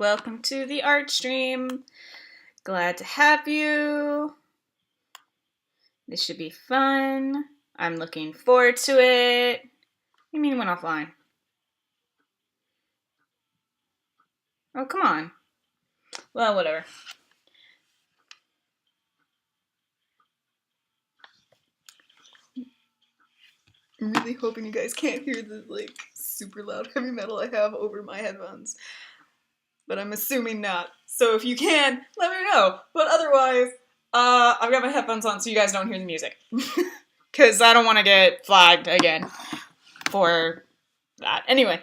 Welcome to the art stream. Glad to have you. This should be fun. I'm looking forward to it. You mean it went offline? Oh, come on. Well, whatever. I'm really hoping you guys can't hear the, super loud heavy metal I have over my headphones. But I'm assuming not. So if you can, let me know. But otherwise, I've got my headphones on so you guys don't hear the music. Because I don't want to get flagged again for that. Anyway,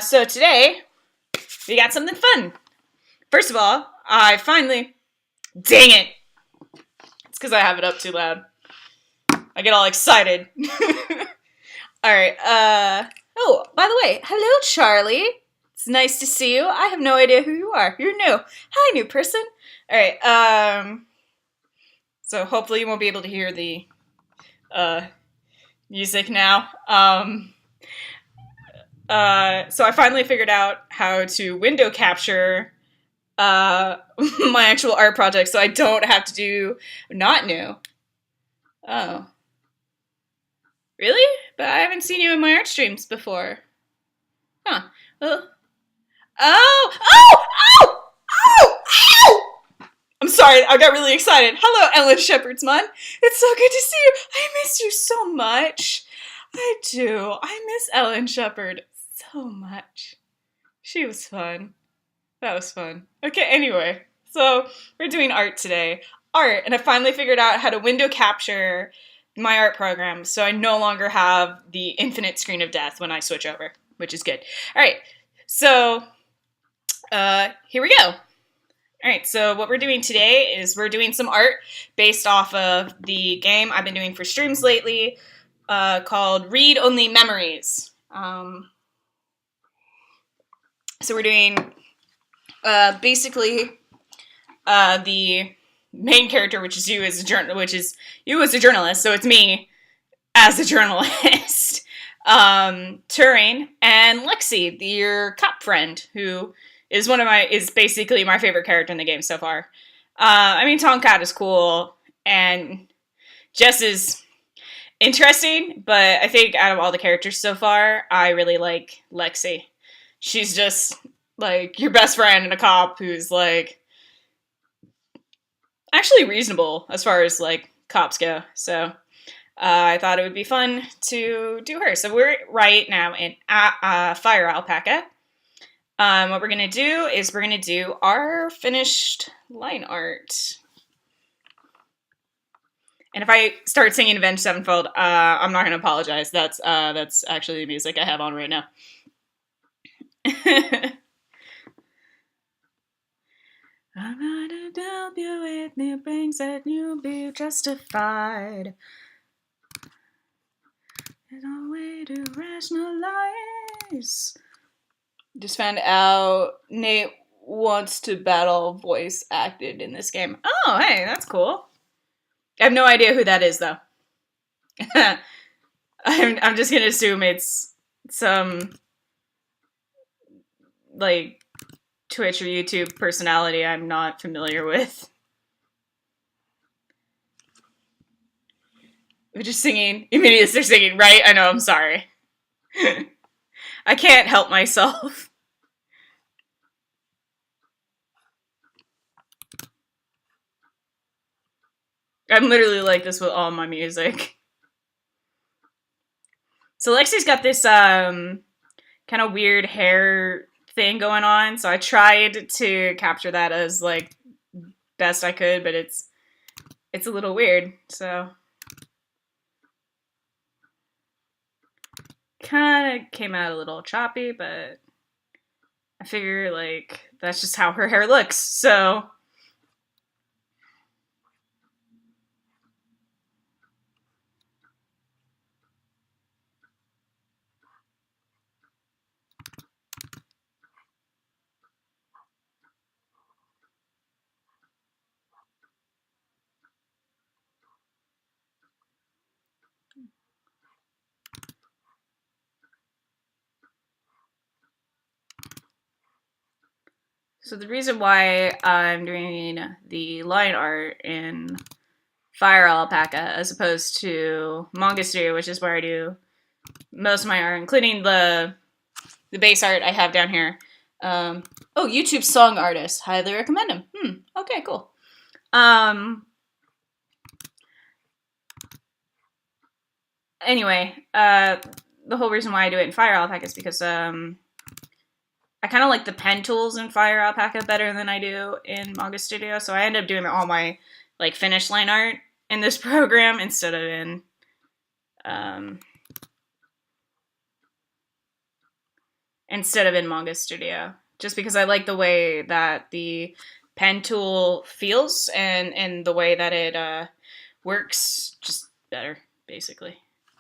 so today, we got something fun. First of all, I finally... Dang it! It's because I have it up too loud. I get all excited. Alright, oh, by the way, hello, Charlie. It's nice to see you. I have no idea who you are. You're new. Hi, new person. Alright, so hopefully you won't be able to hear the, music now. So I finally figured out how to window capture, my actual art project so I don't have to do not new. Oh. Really? But I haven't seen you in my art streams before. Huh. Well... Oh! Oh! Oh! Oh! Ow! I'm sorry, I got really excited. Hello, Ellen Shepherdsman. It's so good to see you. I miss you so much. I do. I miss Ellen Shepherd so much. She was fun. That was fun. Okay, anyway. So, we're doing art today. Art, and I finally figured out how to window capture my art program, so I no longer have the infinite screen of death when I switch over, which is good. Alright, so, here we go. Alright, so what we're doing today is we're doing some art based off of the game I've been doing for streams lately, called Read Only Memories. So we're doing, basically, the main character, which is you as a journalist, so it's me as a journalist, Turing, and Lexi, your cop friend, who is basically my favorite character in the game so far. I mean, Tomcat is cool, and Jess is interesting, but I think out of all the characters so far, I really like Lexi. She's just, your best friend and a cop who's, actually reasonable as far as, cops go. So, I thought it would be fun to do her. So we're right now in Fire Alpaca. What we're going to do is we're going to do our finished line art. And if I start singing Avenged Sevenfold, I'm not going to apologize. That's actually the music I have on right now. I'm gonna help you with new things that you'll be justified. There's no way to rationalize. Just found out Nate wants to battle voice acted in this game. Oh, hey, that's cool. I have no idea who that is, though. I'm just gonna assume it's some, Twitch or YouTube personality I'm not familiar with. We're just singing. Immediately they're singing, right? I know, I'm sorry. I can't help myself. I'm literally like this with all my music. So Lexi's got this, kind of weird hair thing going on, so I tried to capture that as, best I could, but it's a little weird, so... Kind of came out a little choppy, but I figure, that's just how her hair looks, so... So the reason why I'm doing the line art in Fire Alpaca as opposed to Manga Studio, which is where I do most of my art, including the base art I have down here. Oh, YouTube song artist. Highly recommend him. Okay, cool. Anyway, the whole reason why I do it in Fire Alpaca is because I kind of like the pen tools in Fire Alpaca better than I do in Manga Studio, so I end up doing all my like finished line art in this program instead of in Manga Studio, just because I like the way that the pen tool feels and the way that it works just better, basically.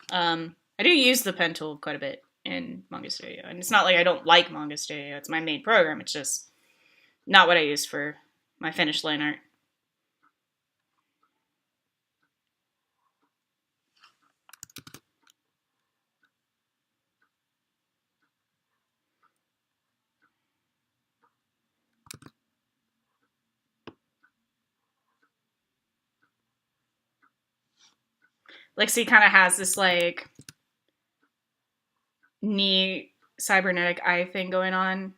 I do use the pen tool quite a bit in Manga Studio, and it's not like I don't like Manga Studio. It's my main program. It's just not what I use for my finished line art. Lexi kind of has this like neat cybernetic eye thing going on.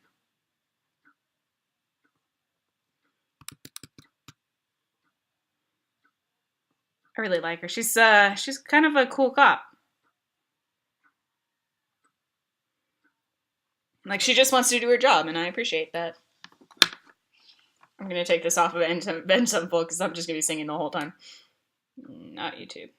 I really like her. She's kind of a cool cop. Like, she just wants to do her job, and I appreciate that. I'm gonna take this off of End Full because I'm just gonna be singing the whole time. Not YouTube.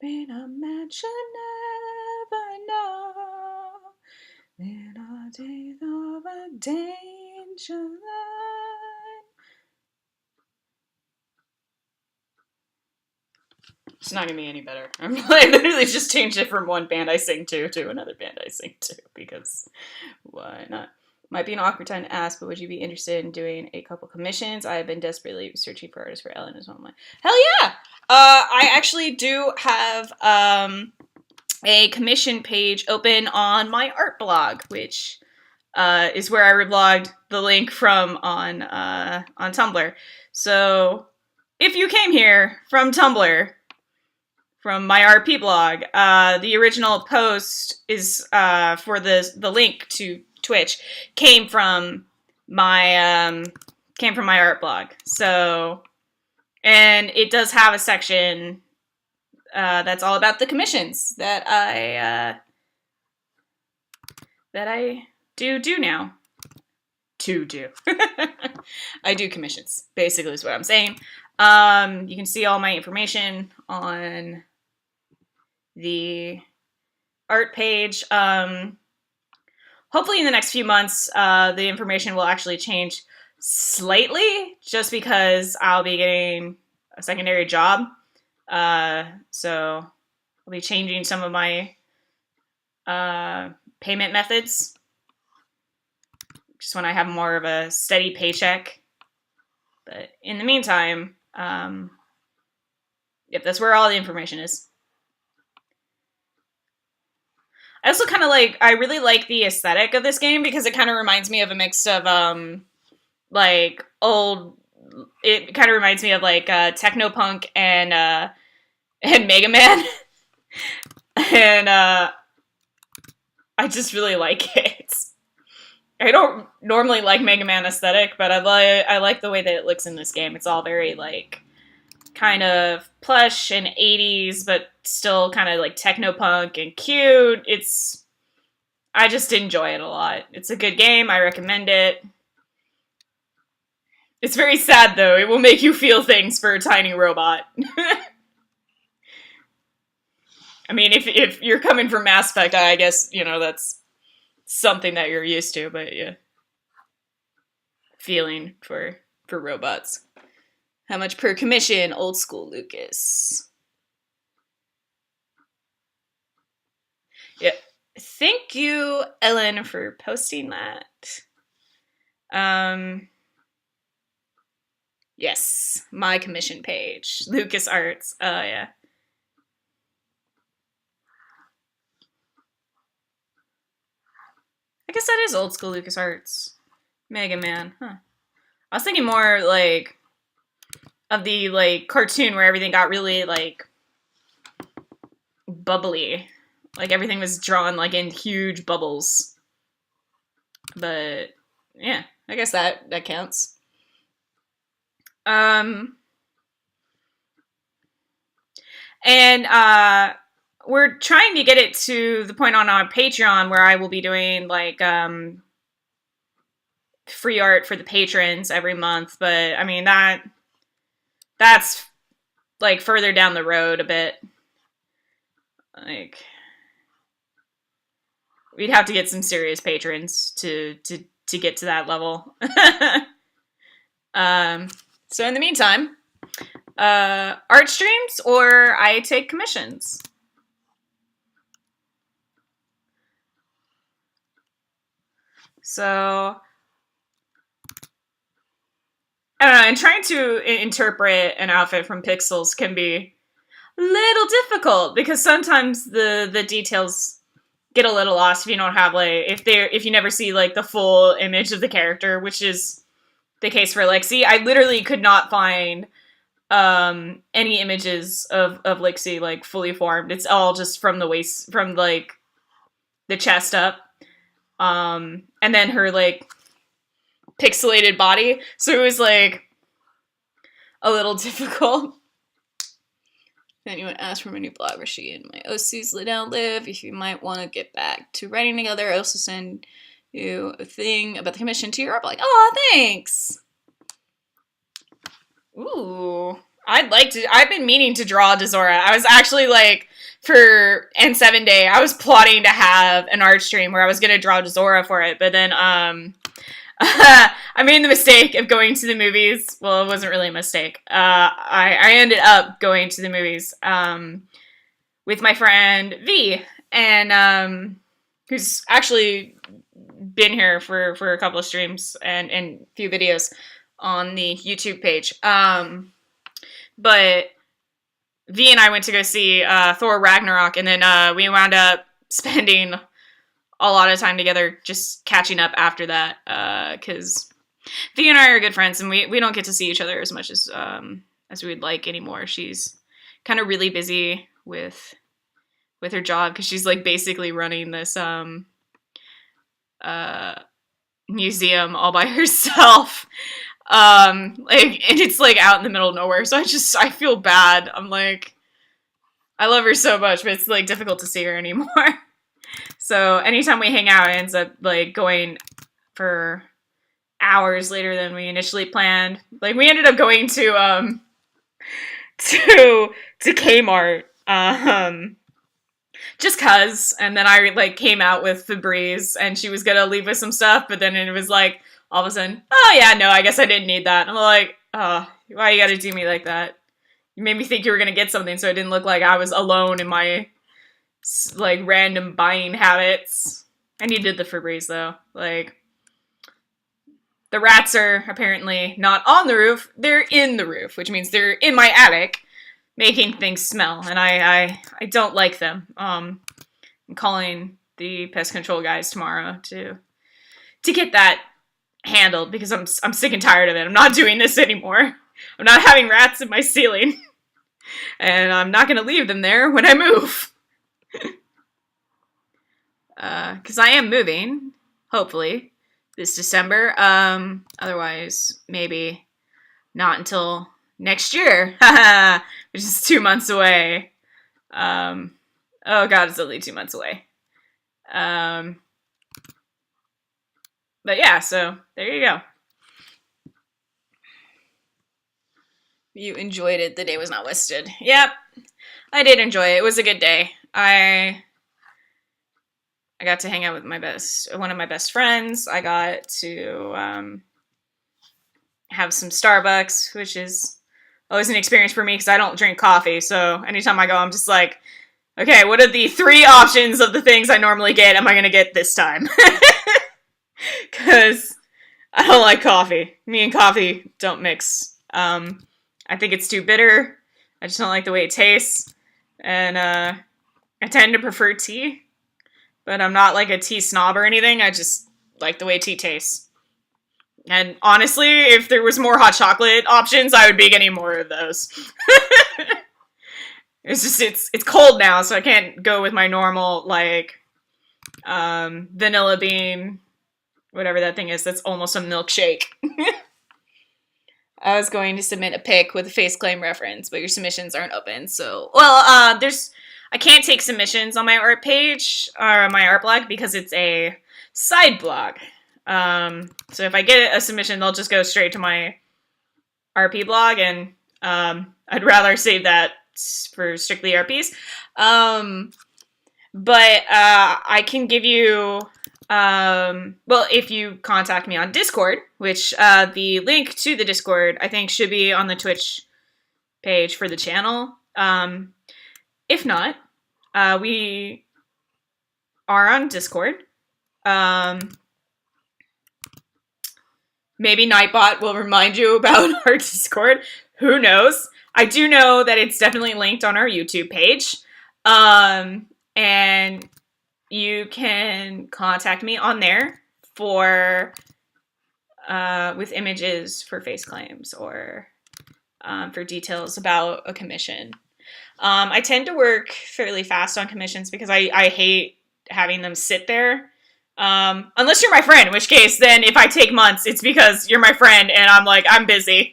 In a mansion never know, in a days of a danger line. It's not gonna be any better. I literally just changed it from one band I sing to another band I sing to, because why not? Might be an awkward time to ask, but would you be interested in doing a couple commissions? I have been desperately searching for artists for Ellen as well. Hell yeah! I actually do have a commission page open on my art blog, which is where I reblogged the link from on Tumblr. So if you came here from Tumblr, from my RP blog, the original post is for the link to Twitch came from my art blog. So, and it does have a section that's all about the commissions that I do now. Do. I do commissions, basically is what I'm saying. You can see all my information on the art page. Hopefully in the next few months, the information will actually change slightly, just because I'll be getting a secondary job. So I'll be changing some of my payment methods, just when I have more of a steady paycheck. But in the meantime, yep, that's where all the information is. I also kind of I really like the aesthetic of this game, because it kind of reminds me of a mix of, it kind of reminds me of, Technopunk and Mega Man. And, I just really like it. I don't normally like Mega Man aesthetic, but I like the way that it looks in this game. It's all very, kind of plush and 80s, but still kind of technopunk and cute. I just enjoy it a lot. It's a good game. I recommend it. It's very sad, though. It will make you feel things for a tiny robot. I mean, if you're coming from Mass Effect, I guess, that's something that you're used to, but yeah. Feeling for robots. How much per commission? Old school Lucas. Yeah. Thank you, Ellen, for posting that. Yes, my commission page. Lucas Arts. Oh, yeah. I guess that is old school Lucas Arts. Mega Man, huh. I was thinking more, like, of the, like, cartoon where everything got really, like, bubbly. Like, everything was drawn, like, in huge bubbles. But, yeah, I guess that counts. And, we're trying to get it to the point on our Patreon where I will be doing, like, free art for the patrons every month. But, I mean, that's, like, further down the road a bit. Like, we'd have to get some serious patrons to get to that level. So in the meantime, art streams or I take commissions. So, I don't know, and trying to interpret an outfit from pixels can be a little difficult because sometimes the details get a little lost if you don't have, like, if you never see, like, the full image of the character, which is the case for Lexi. I literally could not find any images of Lexi, like, fully formed. It's all just from the waist, from, like, the chest up. And then her, like, pixelated body. So it was, like, a little difficult. If anyone asked for my new blog, Rashid, my OCs live down live. If you might want to get back to writing together, I also send you a thing about the commission to your art blog. Oh, thanks. Ooh, I've been meaning to draw Dezora. I was actually, like, for N7 Day, I was plotting to have an art stream where I was going to draw Dezora for it, but then, I made the mistake of going to the movies. Well, it wasn't really a mistake. I ended up going to the movies, with my friend V, and, who's actually been here for a couple of streams and a few videos on the YouTube page. But V and I went to go see Thor Ragnarok, and then we wound up spending a lot of time together just catching up after that, because V and I are good friends, and we don't get to see each other as much as we would like anymore. She's kind of really busy with her job, because she's, like, basically running this museum all by herself. Like, and it's, like, out in the middle of nowhere, so I feel bad. I'm like, I love her so much, but it's, like, difficult to see her anymore. So anytime we hang out, it ends up, like, going for hours later than we initially planned. Like, we ended up going to Kmart, just cause, and then I, like, came out with Febreze, and she was gonna leave with some stuff, but then it was like, all of a sudden, oh yeah, no, I guess I didn't need that. I'm like, oh, why you gotta do me like that? You made me think you were gonna get something, so it didn't look like I was alone in my, like, random buying habits. I needed the Febreze, though. Like, the rats are apparently not on the roof, they're in the roof, which means they're in my attic, making things smell, and I don't like them. I'm calling the pest control guys tomorrow to get that handled, because I'm sick and tired of it. I'm not doing this anymore. I'm not having rats in my ceiling. And I'm not going to leave them there when I move. Because I am moving, hopefully, this December. Otherwise, maybe not until next year, which is 2 months away. Oh god, it's only 2 months away. But yeah, so there you go. You enjoyed it. The day was not wasted. Yep, I did enjoy it. It was a good day. I got to hang out with one of my best friends. I got to have some Starbucks, which is always an experience for me because I don't drink coffee. So anytime I go, I'm just like, okay, what are the 3 options of the things I normally get am I going to get this time? Because I don't like coffee. Me and coffee don't mix. I think it's too bitter. I just don't like the way it tastes. And I tend to prefer tea. But I'm not like a tea snob or anything. I just like the way tea tastes. And honestly, if there was more hot chocolate options, I would be getting more of those. It's cold now, so I can't go with my normal, like, vanilla bean, whatever that thing is. That's almost a milkshake. I was going to submit a pic with a face claim reference, but your submissions aren't open. So, well, I can't take submissions on my art page or my art blog because it's a side blog. So if I get a submission, they'll just go straight to my RP blog, and I'd rather save that for strictly RPs. But I can give you, well, if you contact me on Discord, which the link to the Discord, I think, should be on the Twitch page for the channel. If not, we are on Discord. Maybe Nightbot will remind you about our Discord. Who knows? I do know that it's definitely linked on our YouTube page. And you can contact me on there for with images for face claims or for details about a commission. I tend to work fairly fast on commissions because I hate having them sit there. Unless you're my friend, in which case, then if I take months, it's because you're my friend and I'm like, I'm busy.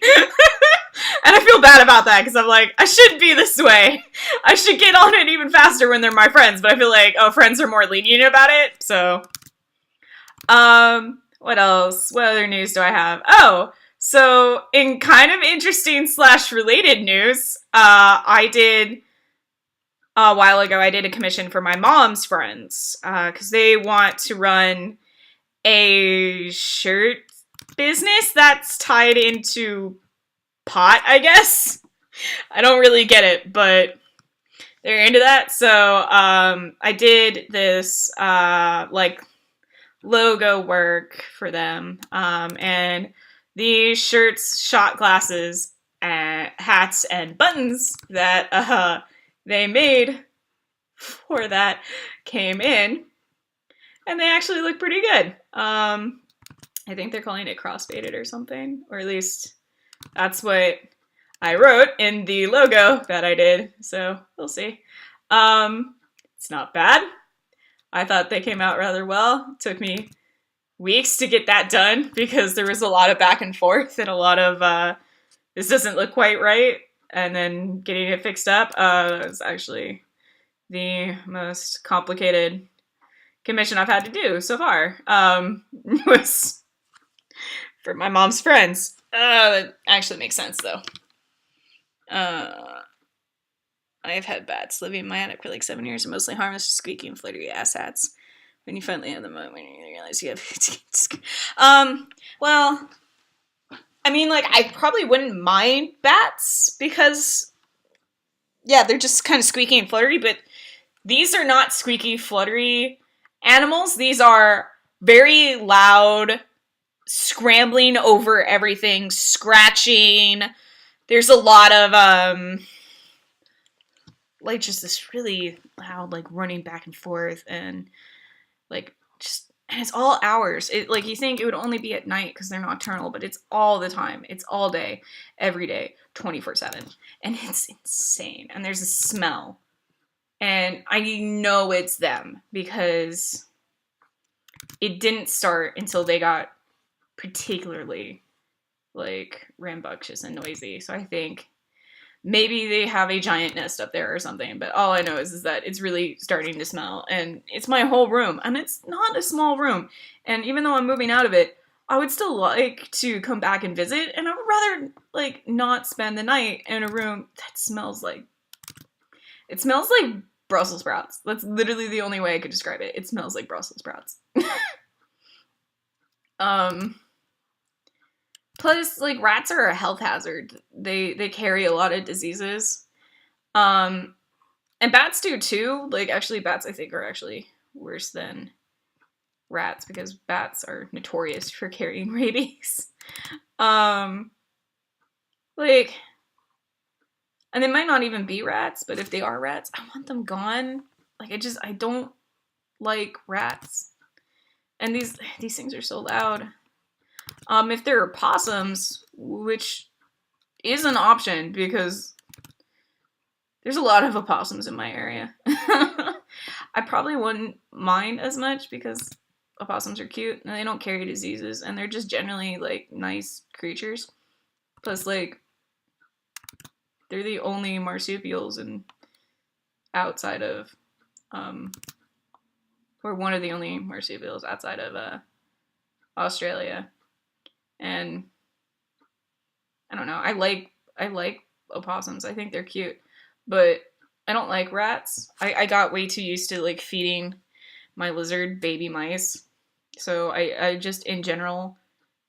And I feel bad about that because I'm like, I shouldn't be this way. I should get on it even faster when they're my friends, but I feel like, oh, friends are more lenient about it, so. What else? What other news do I have? Oh, so in kind of interesting / related news, I did, a while ago, I did a commission for my mom's friends, because they want to run a shirt business that's tied into pot, I guess. I don't really get it, but they're into that. So I did this like logo work for them, and the shirts, shot glasses, hats, and buttons that they made for that came in, and they actually look pretty good. I think they're calling it cross-faded or something, or at least that's what I wrote in the logo that I did, so we'll see. It's not bad. I thought they came out rather well. It took me weeks to get that done because there was a lot of back and forth and a lot of, this doesn't look quite right, and then getting it fixed up was actually the most complicated commission I've had to do so far. Was for my mom's friends. That actually makes sense, though. I have had bats living in my attic for like 7 years and mostly harmless, squeaky and flirty asshats. When you finally have the moment when you realize you have... well, I mean, like, I probably wouldn't mind bats because, yeah, they're just kind of squeaky and fluttery, but these are not squeaky, fluttery animals. These are very loud, scrambling over everything, scratching. There's a lot of, like, just this really loud, like, running back and forth, and, like, just, and it's all hours. It, like, you think it would only be at night because they're nocturnal, but it's all the time. It's all day, every day, 24/7, and it's insane, and there's a smell, and I know it's them because it didn't start until they got particularly, like, rambunctious and noisy, so I think maybe they have a giant nest up there or something, but all I know is that it's really starting to smell, and it's my whole room, and it's not a small room, and even though I'm moving out of it, I would still like to come back and visit, and I would rather, like, not spend the night in a room that smells like, it smells like Brussels sprouts. That's literally the only way I could describe it. It smells like Brussels sprouts. Plus, like, rats are a health hazard. They carry a lot of diseases. And bats do too. Like, actually, bats, I think, are actually worse than rats because bats are notorious for carrying rabies. Like, and they might not even be rats, but if they are rats, I want them gone. Like, I don't like rats. And these things are so loud. If there are possums, which is an option because there's a lot of opossums in my area. I probably wouldn't mind as much because opossums are cute and they don't carry diseases and they're just generally like nice creatures. Plus, like, they're the only marsupials outside of, or one of the only marsupials outside of Australia. And I don't know. I like opossums. I think they're cute, but I don't like rats. I got way too used to like feeding my lizard baby mice, so I just in general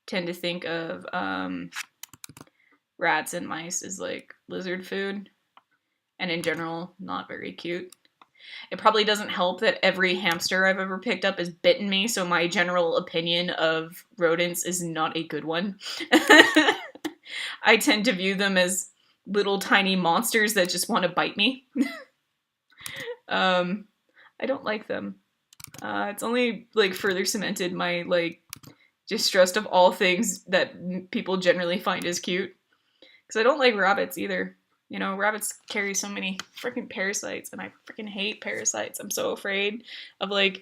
tend to think of rats and mice as like lizard food, and in general not very cute. It probably doesn't help that every hamster I've ever picked up has bitten me, so my general opinion of rodents is not a good one. I tend to view them as little tiny monsters that just want to bite me. I don't like them. It's only like further cemented my like distrust of all things that people generally find as cute. Because I don't like rabbits either. You know, rabbits carry so many freaking parasites, and I freaking hate parasites. I'm so afraid of, like,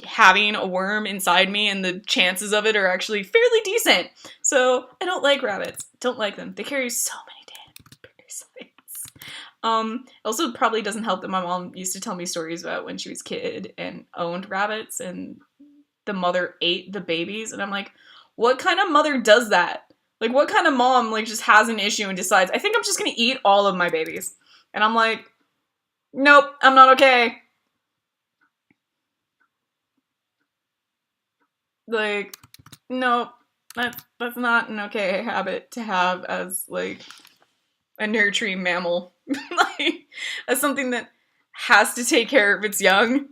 having a worm inside me, and the chances of it are actually fairly decent. So, I don't like rabbits. Don't like them. They carry so many damn parasites. Also probably doesn't help that my mom used to tell me stories about when she was a kid and owned rabbits, and the mother ate the babies, and I'm like, what kind of mother does that? Like, what kind of mom, like, just has an issue and decides, I think I'm just gonna eat all of my babies? And I'm like, nope, I'm not okay. Like, nope, that's not an okay habit to have as, like, a nurturing mammal. Like, as something that has to take care of its young.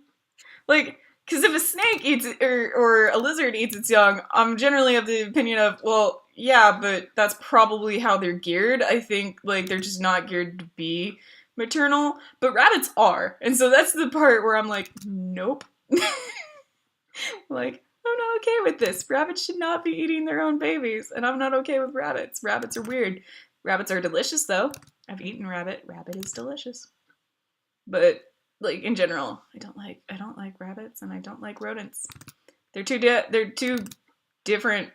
Like, because if a snake eats it, or a lizard eats its young, I'm generally of the opinion of, well, yeah, but that's probably how they're geared. I think, like, they're just not geared to be maternal, but rabbits are. And so that's the part where I'm like, nope. Like, I'm not okay with this. Rabbits should not be eating their own babies, and I'm not okay with rabbits. Rabbits are weird. Rabbits are delicious, though. I've eaten rabbit. Rabbit is delicious. But, like, in general, I don't like rabbits, and I don't like rodents. They're two different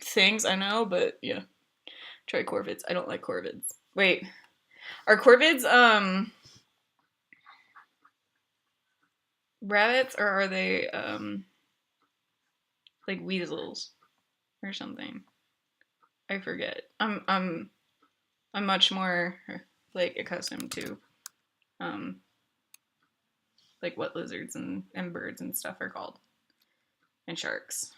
things, I know, but yeah. Try corvids. I don't like corvids. Wait, are corvids rabbits, or are they like weasels or something? I forget. I'm much more like accustomed to like what lizards and birds and stuff are called, and sharks.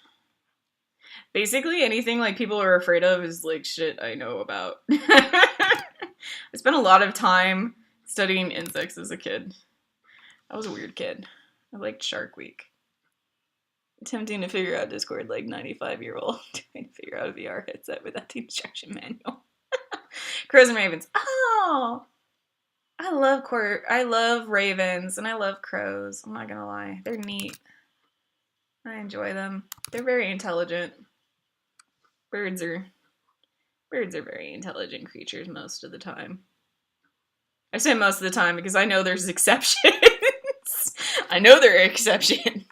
Basically, anything like people are afraid of is like shit I know about. I spent a lot of time studying insects as a kid. I was a weird kid. I liked Shark Week. Attempting to figure out Discord like 95-year-old trying to figure out a VR headset without the instruction manual. Crows and ravens. Oh, I love ravens and I love crows. I'm not gonna lie, they're neat. I enjoy them. They're very intelligent. Birds are very intelligent creatures most of the time. I say most of the time because I know there's exceptions. I know there are exceptions.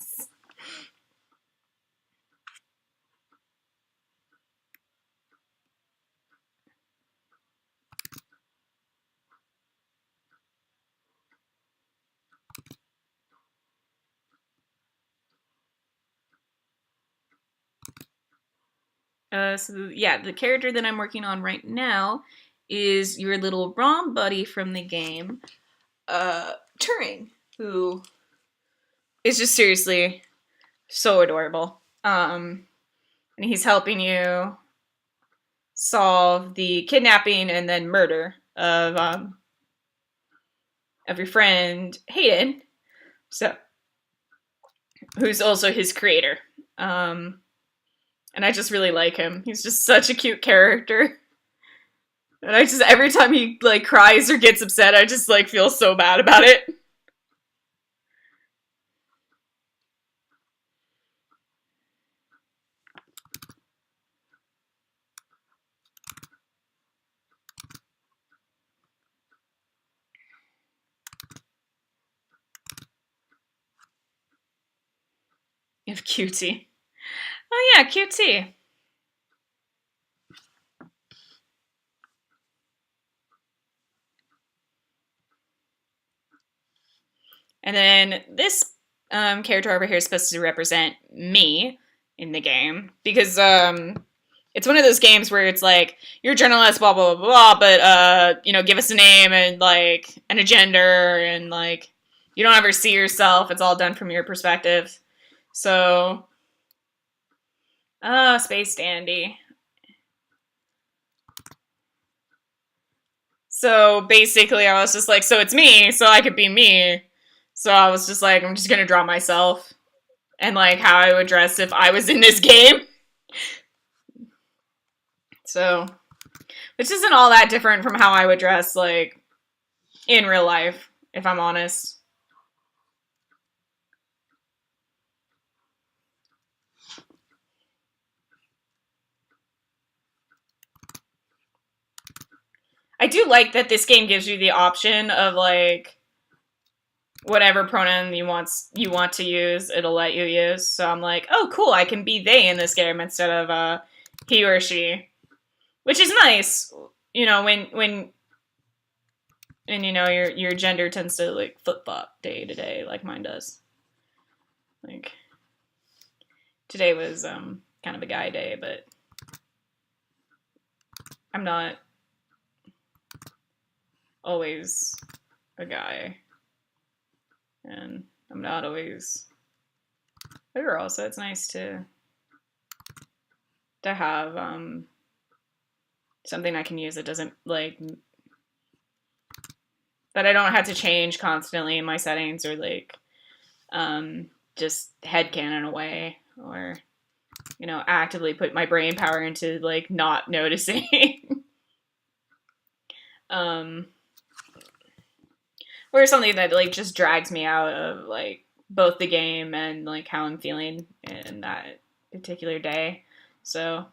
So yeah, the character that I'm working on right now is your little ROM buddy from the game, Turing, who is just seriously so adorable. And he's helping you solve the kidnapping and then murder of your friend Hayden, so who's also his creator. And I just really like him. He's just such a cute character. And I just, every time he, like, cries or gets upset, I just, like, feel so bad about it. You have QT. Oh yeah, QT. And then this character over here is supposed to represent me in the game. Because it's one of those games where it's like, you're a journalist, blah, blah, blah, blah, but, you know, give us a name and, like, and a gender, and, like, you don't ever see yourself. It's all done from your perspective. So, Space Dandy. So, basically, I was just like, so it's me, so I could be me. So I was just like, I'm just gonna draw myself. And, like, how I would dress if I was in this game. So, which isn't all that different from how I would dress, like, in real life, if I'm honest. I do like that this game gives you the option of, like, whatever pronoun you want to use, it'll let you use. So I'm like, oh, cool, I can be they in this game instead of he or she, which is nice. You know, when you know your gender tends to, like, flip flop day to day, like mine does. Like, today was kind of a guy day, but I'm not always a guy, and I'm not always a girl, so it's nice to have something I can use that doesn't, like, that I don't have to change constantly in my settings, or, like, just headcanon away, or, you know, actively put my brain power into, like, not noticing. Or something that, like, just drags me out of, like, both the game and, like, how I'm feeling in that particular day. So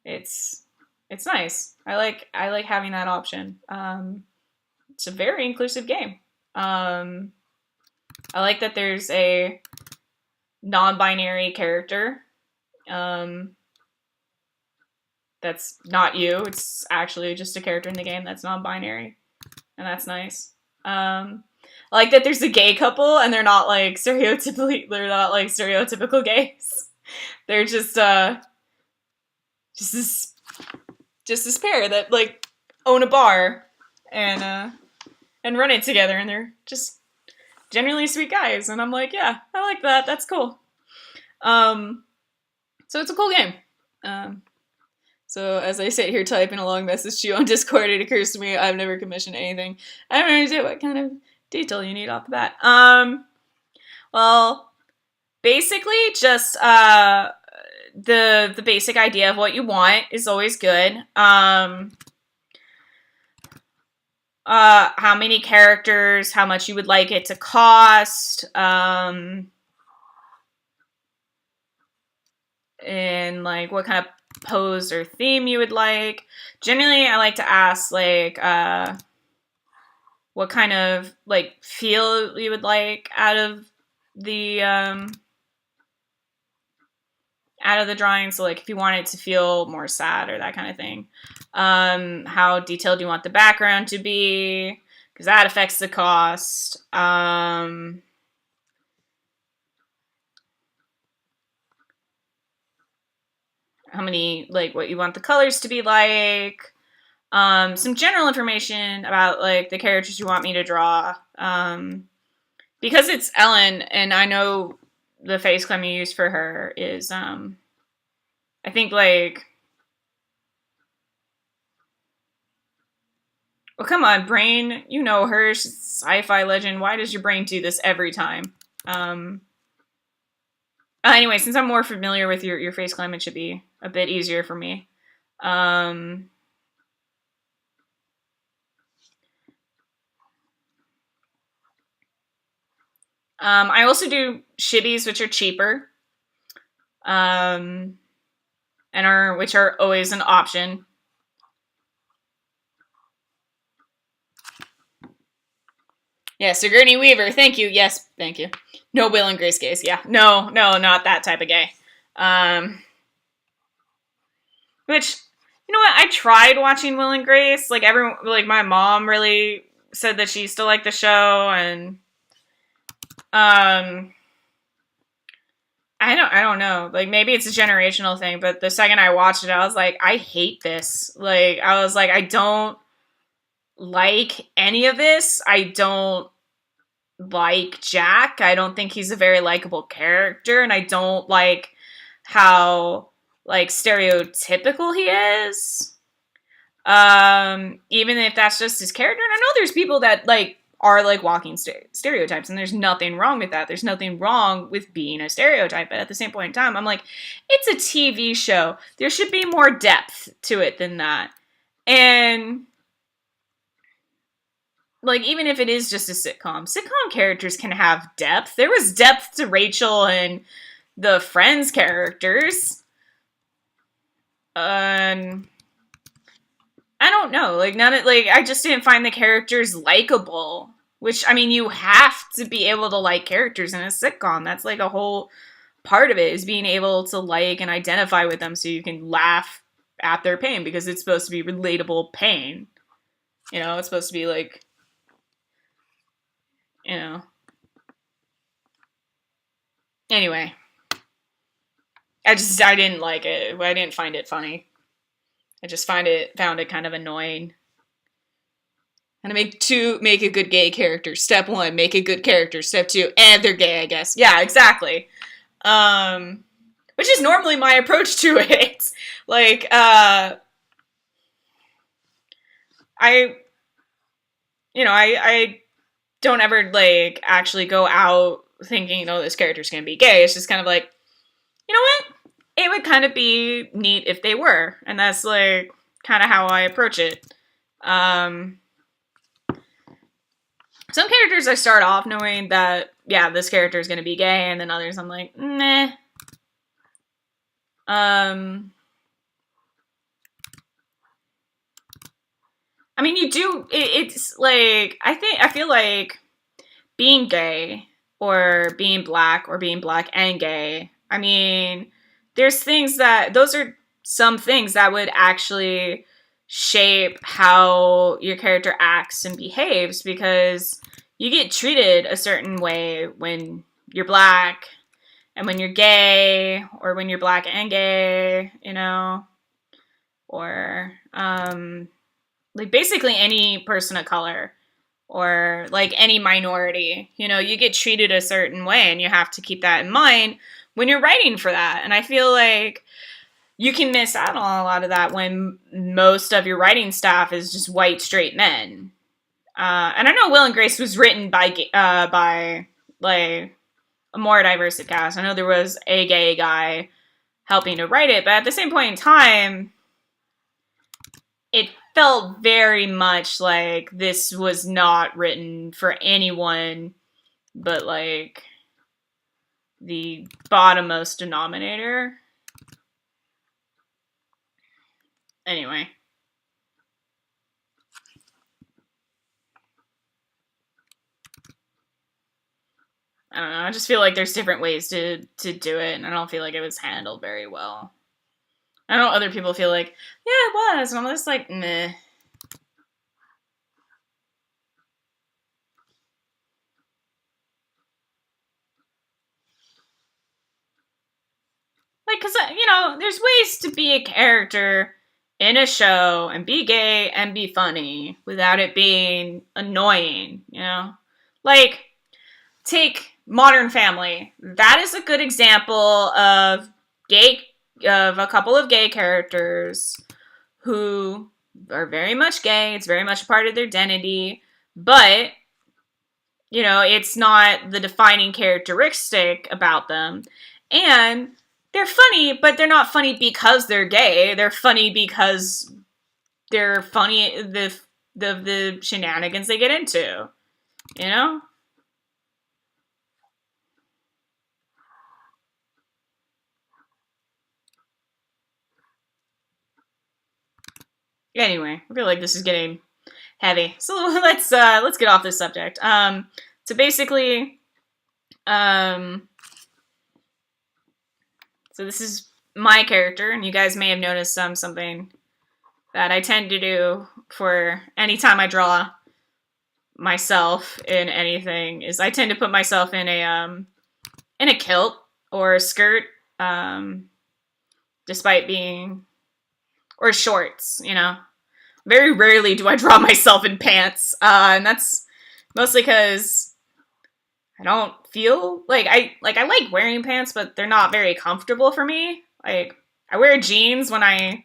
it's nice. I like having that option. It's a very inclusive game. I like that there's a non-binary character. That's not you. It's actually just a character in the game that's non-binary. And that's nice. I like that there's a gay couple, and they're not, like, stereotypical gays. They're just this pair that, like, own a bar and run it together, and they're just genuinely sweet guys. And I'm like, yeah, I like that. That's cool. So it's a cool game. So as I sit here typing a long message to you on Discord, it occurs to me I've never commissioned anything. I don't understand what kind of detail you need off the bat. Well, basically just the basic idea of what you want is always good. How many characters, how much you would like it to cost, and, like, what kind of pose or theme you would like. Generally, I like to ask, like, what kind of, like, feel you would like out of the drawing. So, like, if you want it to feel more sad or that kind of thing. How detailed you want the background to be, because that affects the cost. How many, like, what you want the colors to be like. Some general information about, like, the characters you want me to draw. Because it's Ellen, and I know the face clam you use for her is, I think, like, Well, come on, brain. You know her. She's a sci-fi legend. Why does your brain do this every time? Anyway, since I'm more familiar with your face climb, it should be a bit easier for me. I also do shibis, which are cheaper, and which are always an option. Yeah, Sigourney Weaver, thank you. Yes, thank you. No Will and Grace gays. Yeah, no, not that type of gay. Which, you know what? I tried watching Will and Grace. Like everyone, like my mom really said that she used to like the show, and I don't know. Like maybe it's a generational thing, but the second I watched it, I was like, I hate this. Like I was like, I don't like any of this. I don't like Jack. I don't think he's a very likable character, and I don't like how like stereotypical he is. Even if that's just his character. And I know there's people that like are like walking stereotypes, and there's nothing wrong with that. There's nothing wrong with being a stereotype, but at the same point in time, I'm like, it's a TV show. There should be more depth to it than that. And like, even if it is just a sitcom characters can have depth. There was depth to Rachel and the Friends characters. I don't know. Like, I just didn't find the characters likable. Which, I mean, you have to be able to like characters in a sitcom. That's like a whole part of it, is being able to like and identify with them so you can laugh at their pain, because it's supposed to be relatable pain. You know, it's supposed to be like, you know. Anyway. I didn't like it. I didn't find it funny. I just found it kind of annoying. And to make a good gay character. Step 1, make a good character. Step 2, and they're gay, I guess. Yeah, exactly. Which is normally my approach to it. Like, I don't ever, like, actually go out thinking, oh, this character's gonna be gay. It's just kind of like, you know what? It would kind of be neat if they were. And that's, like, kind of how I approach it. Some characters I start off knowing that, yeah, this character is going to be gay, and then others I'm like, nah. I mean, it's like, I feel like being gay, or being black and gay, I mean, those are some things that would actually shape how your character acts and behaves, because you get treated a certain way when you're black, and when you're gay, or when you're black and gay, you know, or, like, basically any person of color, or, like, any minority, you know, you get treated a certain way, and you have to keep that in mind when you're writing for that. And I feel like you can miss out on a lot of that when most of your writing staff is just white, straight men. And I know Will and Grace was written by like a more diverse cast. I know there was a gay guy helping to write it, but at the same point in time, it felt very much like this was not written for anyone but, like, the bottommost denominator. Anyway. I don't know. I just feel like there's different ways to do it, and I don't feel like it was handled very well. I know other people feel like, yeah, it was, and I'm just like, meh. Like, because, you know, there's ways to be a character in a show and be gay and be funny without it being annoying, you know? Like, take Modern Family. That is a good example of a couple of gay characters who are very much gay. It's very much a part of their identity. But, you know, it's not the defining characteristic about them. And they're funny, but they're not funny because they're gay. They're funny because they're funny, the shenanigans they get into. You know? Anyway, I feel like this is getting heavy. So let's get off this subject. So basically, so this is my character, and you guys may have noticed something that I tend to do for any time I draw myself in anything is I tend to put myself in a kilt or a skirt, despite being, or shorts, you know. Very rarely do I draw myself in pants, and that's mostly because I don't feel like I like wearing pants, but they're not very comfortable for me. Like, I wear jeans when I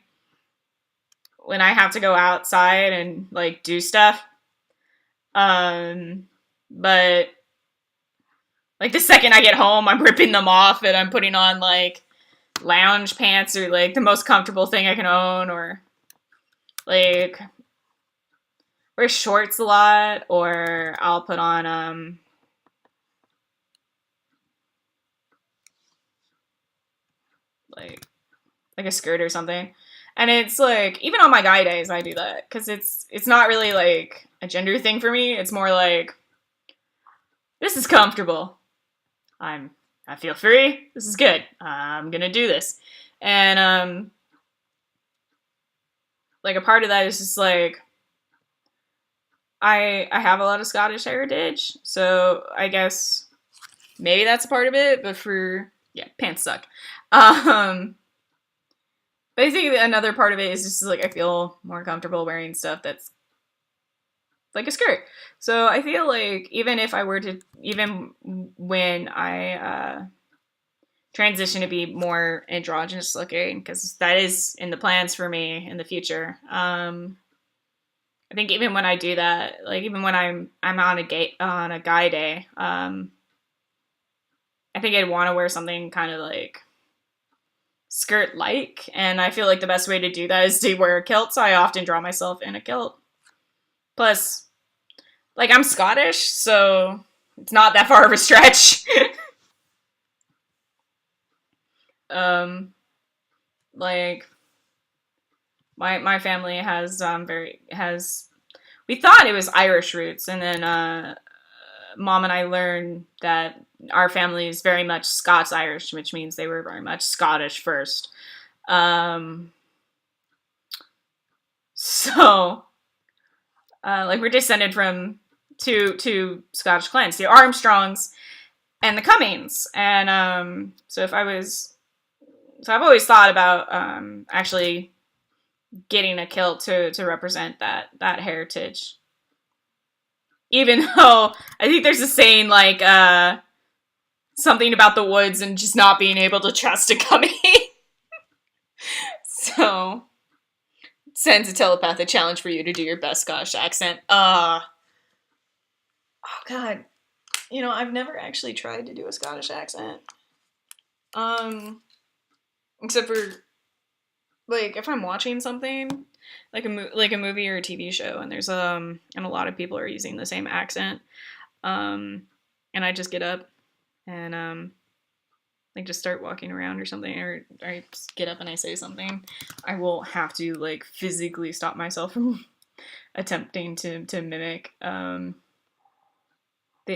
have to go outside and like do stuff. But like the second I get home, I'm ripping them off and I'm putting on like lounge pants or like the most comfortable thing I can own, or like wear shorts a lot, or I'll put on like a skirt or something. And it's like, even on my guy days I do that, because it's not really like a gender thing for me. It's more like, this is comfortable. I feel free. This is good. I'm gonna do this. And like a part of that is just like, I have a lot of Scottish heritage, so I guess maybe that's a part of it. But pants suck. But I think another part of it is just like I feel more comfortable wearing stuff that's like a skirt. So I feel like even when I transition to be more androgynous looking, because that is in the plans for me in the future. I think even when I do that, like even when I'm on a guy day, I think I'd want to wear something kind of like skirt like, and I feel like the best way to do that is to wear a kilt. So I often draw myself in a kilt. Plus, like, I'm Scottish, so it's not that far of a stretch. Like, my family has we thought it was Irish roots, and then Mom and I learned that our family is very much Scots-Irish, which means they were very much Scottish first. So, like, we're descended from two Scottish clans, the Armstrongs and the Cummings. And so I've always thought about actually getting a kilt to represent that heritage. Even though I think there's a saying like something about the woods and just not being able to trust a Cumming. So sends a telepathic challenge for you to do your best Scottish accent. Oh god. You know, I've never actually tried to do a Scottish accent. Except for like if I'm watching something like a movie or a TV show, and there's and a lot of people are using the same accent, and I just get up and like just start walking around or something, or I just get up and I say something, I will have to like physically stop myself from attempting to mimic the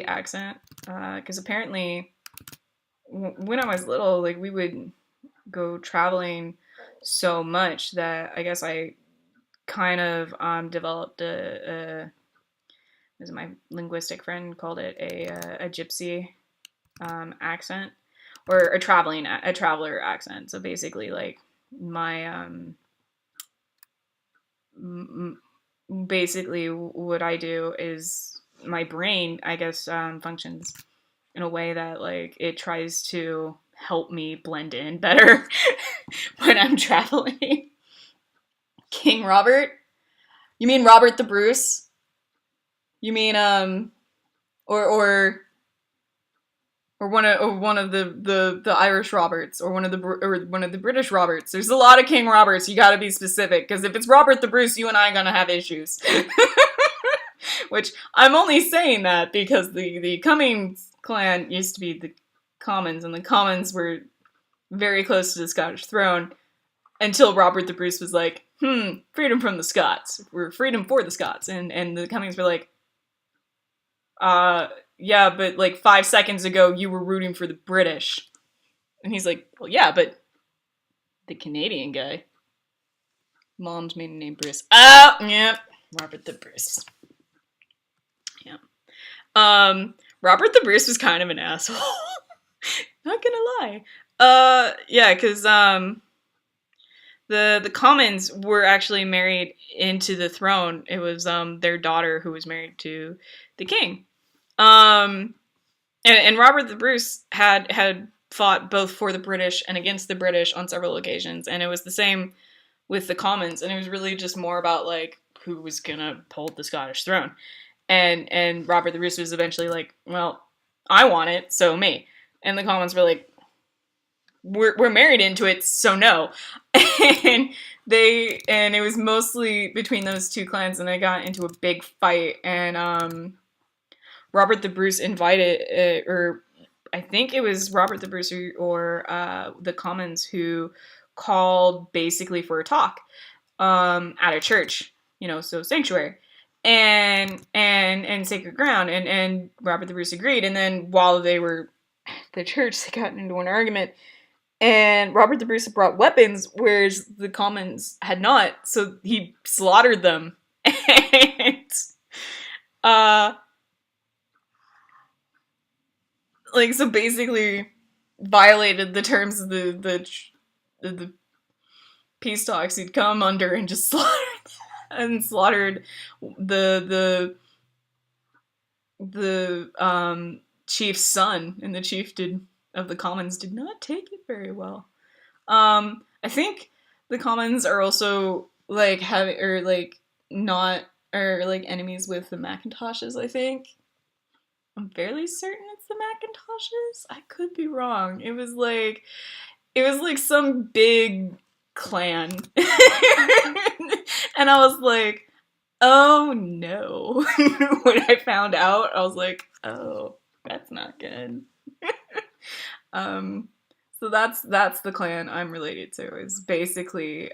accent, because apparently when I was little, like we would go traveling so much that I guess I kind of developed as my linguistic friend called it, a gypsy accent, or a traveler accent. So basically, like my basically what I do is my brain, I guess, functions in a way that like it tries to help me blend in better when I'm traveling. King Robert, You mean Robert the Bruce? You mean or one of the Irish Roberts, or one of the British Roberts. There's a lot of King Roberts. You got to be specific, because if it's Robert the Bruce, you and I are gonna have issues. Which I'm only saying that because the Cummings clan used to be the Commons, and the Commons were very close to the Scottish throne until Robert the Bruce was like, freedom from the Scots, or freedom for the Scots, and the Cummings were like, yeah, but like 5 seconds ago you were rooting for the British. And he's like, well, yeah, but the Canadian guy, mom's maiden name Bruce. Oh, yeah, Robert the Bruce. Yeah. Robert the Bruce was kind of an asshole. Not gonna lie. Yeah, because the Commons were actually married into the throne. It was their daughter who was married to the king. And Robert the Bruce had fought both for the British and against the British on several occasions, and it was the same with the Commons, and it was really just more about like who was gonna hold the Scottish throne. And Robert the Bruce was eventually like, well, I want it, so me. And the Commons were like, we're married into it, so no. And it was mostly between those two clans, and they got into a big fight, and Robert the Bruce invited, or I think it was Robert the Bruce or the Commons who called basically for a talk at a church, so sanctuary and sacred ground, and Robert the Bruce agreed. And then while they were at the church, they got into an argument, and Robert the Bruce brought weapons, whereas the Commons had not, so he slaughtered them. And so basically violated the terms of the peace talks he'd come under, and just slaughtered the chief's son, and the chief of the Commons did not take it very well. I think the Commons are also like enemies with the Macintoshes, I think. I'm fairly certain it's the Macintoshes. I could be wrong. It was like some big clan. And I was like, oh no. When I found out, I was like, oh, that's not good. So that's the clan I'm related to. It's basically,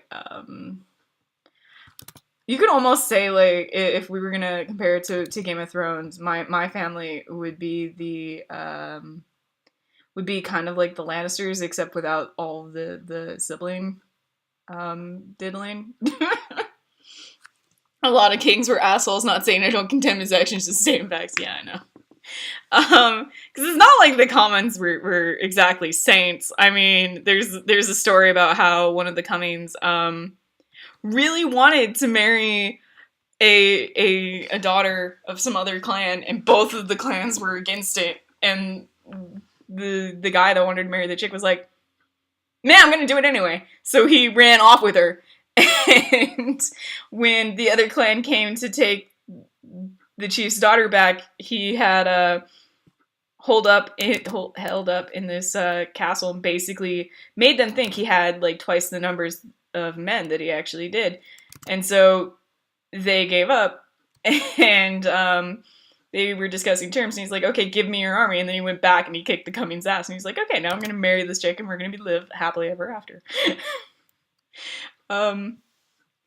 you could almost say, like, if we were gonna compare it to Game of Thrones, my family would be kind of like the Lannisters, except without all the sibling diddling. A lot of kings were assholes. Not saying I don't condemn his actions, just stating facts. Yeah, I know. Because it's not like the Commons were exactly saints. I mean, there's a story about how one of the Cummings really wanted to marry a daughter of some other clan, and both of the clans were against it. And the guy that wanted to marry the chick was like, man, I'm gonna do it anyway. So he ran off with her. And when the other clan came to take the chief's daughter back, he had held up in this castle, and basically made them think he had like twice the numbers of men that he actually did. And so they gave up, and they were discussing terms, and he's like, okay, give me your army. And then he went back and he kicked the Cummings' ass, and he's like, okay, now I'm gonna marry this chick, and we're gonna live happily ever after.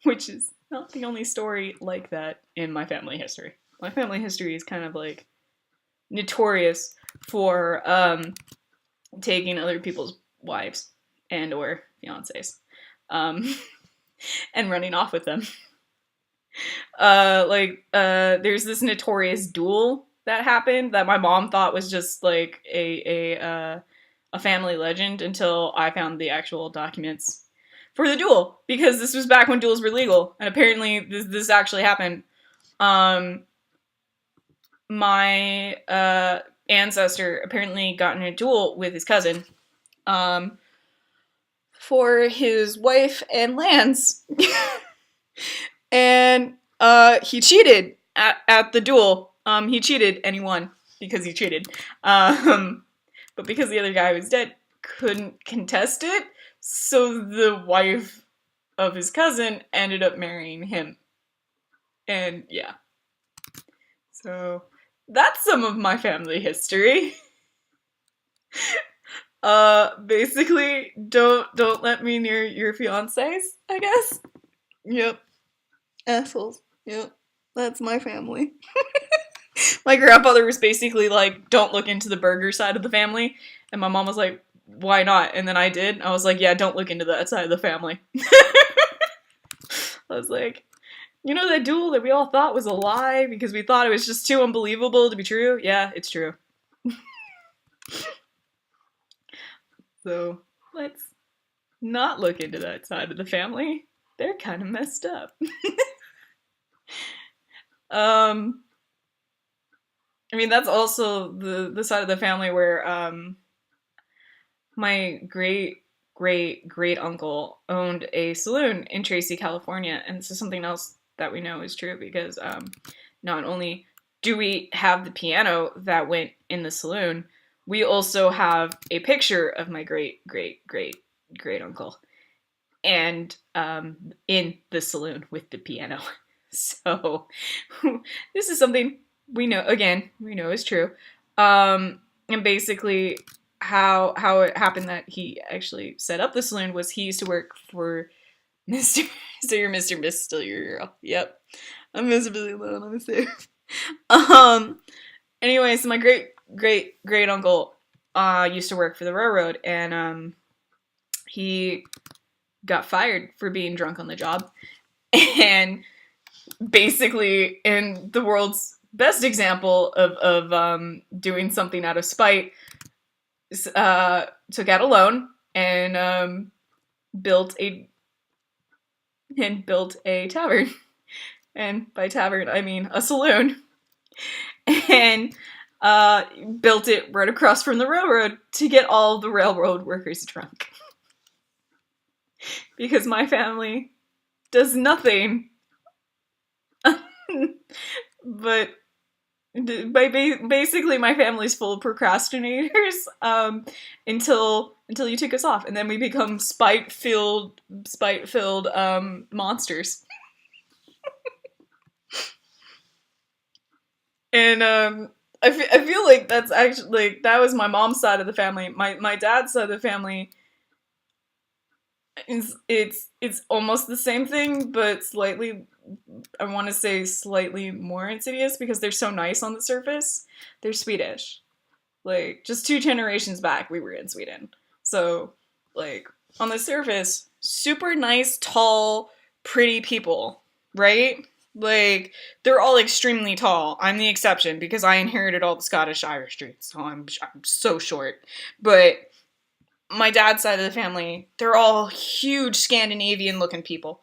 Which is not the only story like that in my family history. My family history is kind of like notorious for taking other people's wives and or fiancés, and running off with them. There's this notorious duel that happened that my mom thought was just like a family legend until I found the actual documents for the duel, because this was back when duels were legal, and apparently this actually happened. My ancestor apparently got in a duel with his cousin for his wife and lands. And He cheated at the duel. He cheated and he won because he cheated. But because the other guy was dead, couldn't contest it, so the wife of his cousin ended up marrying him. And yeah. So that's some of my family history. Basically, don't let me near your fiancés, I guess. Yep. Assholes. Yep. That's my family. My grandfather was basically like, don't look into the burger side of the family. And my mom was like, why not? And then I did. I was like, yeah, don't look into that side of the family. I was like, you know that duel that we all thought was a lie because we thought it was just too unbelievable to be true? Yeah, it's true. So let's not look into that side of the family. They're kind of messed up. I mean, that's also the side of the family where my great uncle owned a saloon in Tracy, California, and this is something else that we know is true because not only do we have the piano that went in the saloon, we also have a picture of my great uncle and in the saloon with the piano. So this is something we know is true. And basically how it happened that he actually set up the saloon was he used to work for Mr. So you're Mr. Miss, still your girl. Yep. I'm Mr. Billy Alone, I'm safe. Anyway, so my great uncle used to work for the railroad, and he got fired for being drunk on the job. And basically, in the world's best example of doing something out of spite, took out a loan and built a tavern. And by tavern, I mean a saloon. And built it right across from the railroad to get all the railroad workers drunk. Because my family does nothing but basically my family's full of procrastinators until you took us off, and then we become spite-filled monsters. And I feel like that's actually, like, that was my mom's side of the family. My dad's side of the family it's almost the same thing, but slightly, I want to say slightly more insidious because they're so nice on the surface. They're Swedish. Like, just 2 generations back, we were in Sweden. So, like, on the surface, super nice, tall, pretty people, right? Like, they're all extremely tall. I'm the exception because I inherited all the Scottish Irish traits, so I'm so short. But my dad's side of the family, they're all huge Scandinavian-looking people.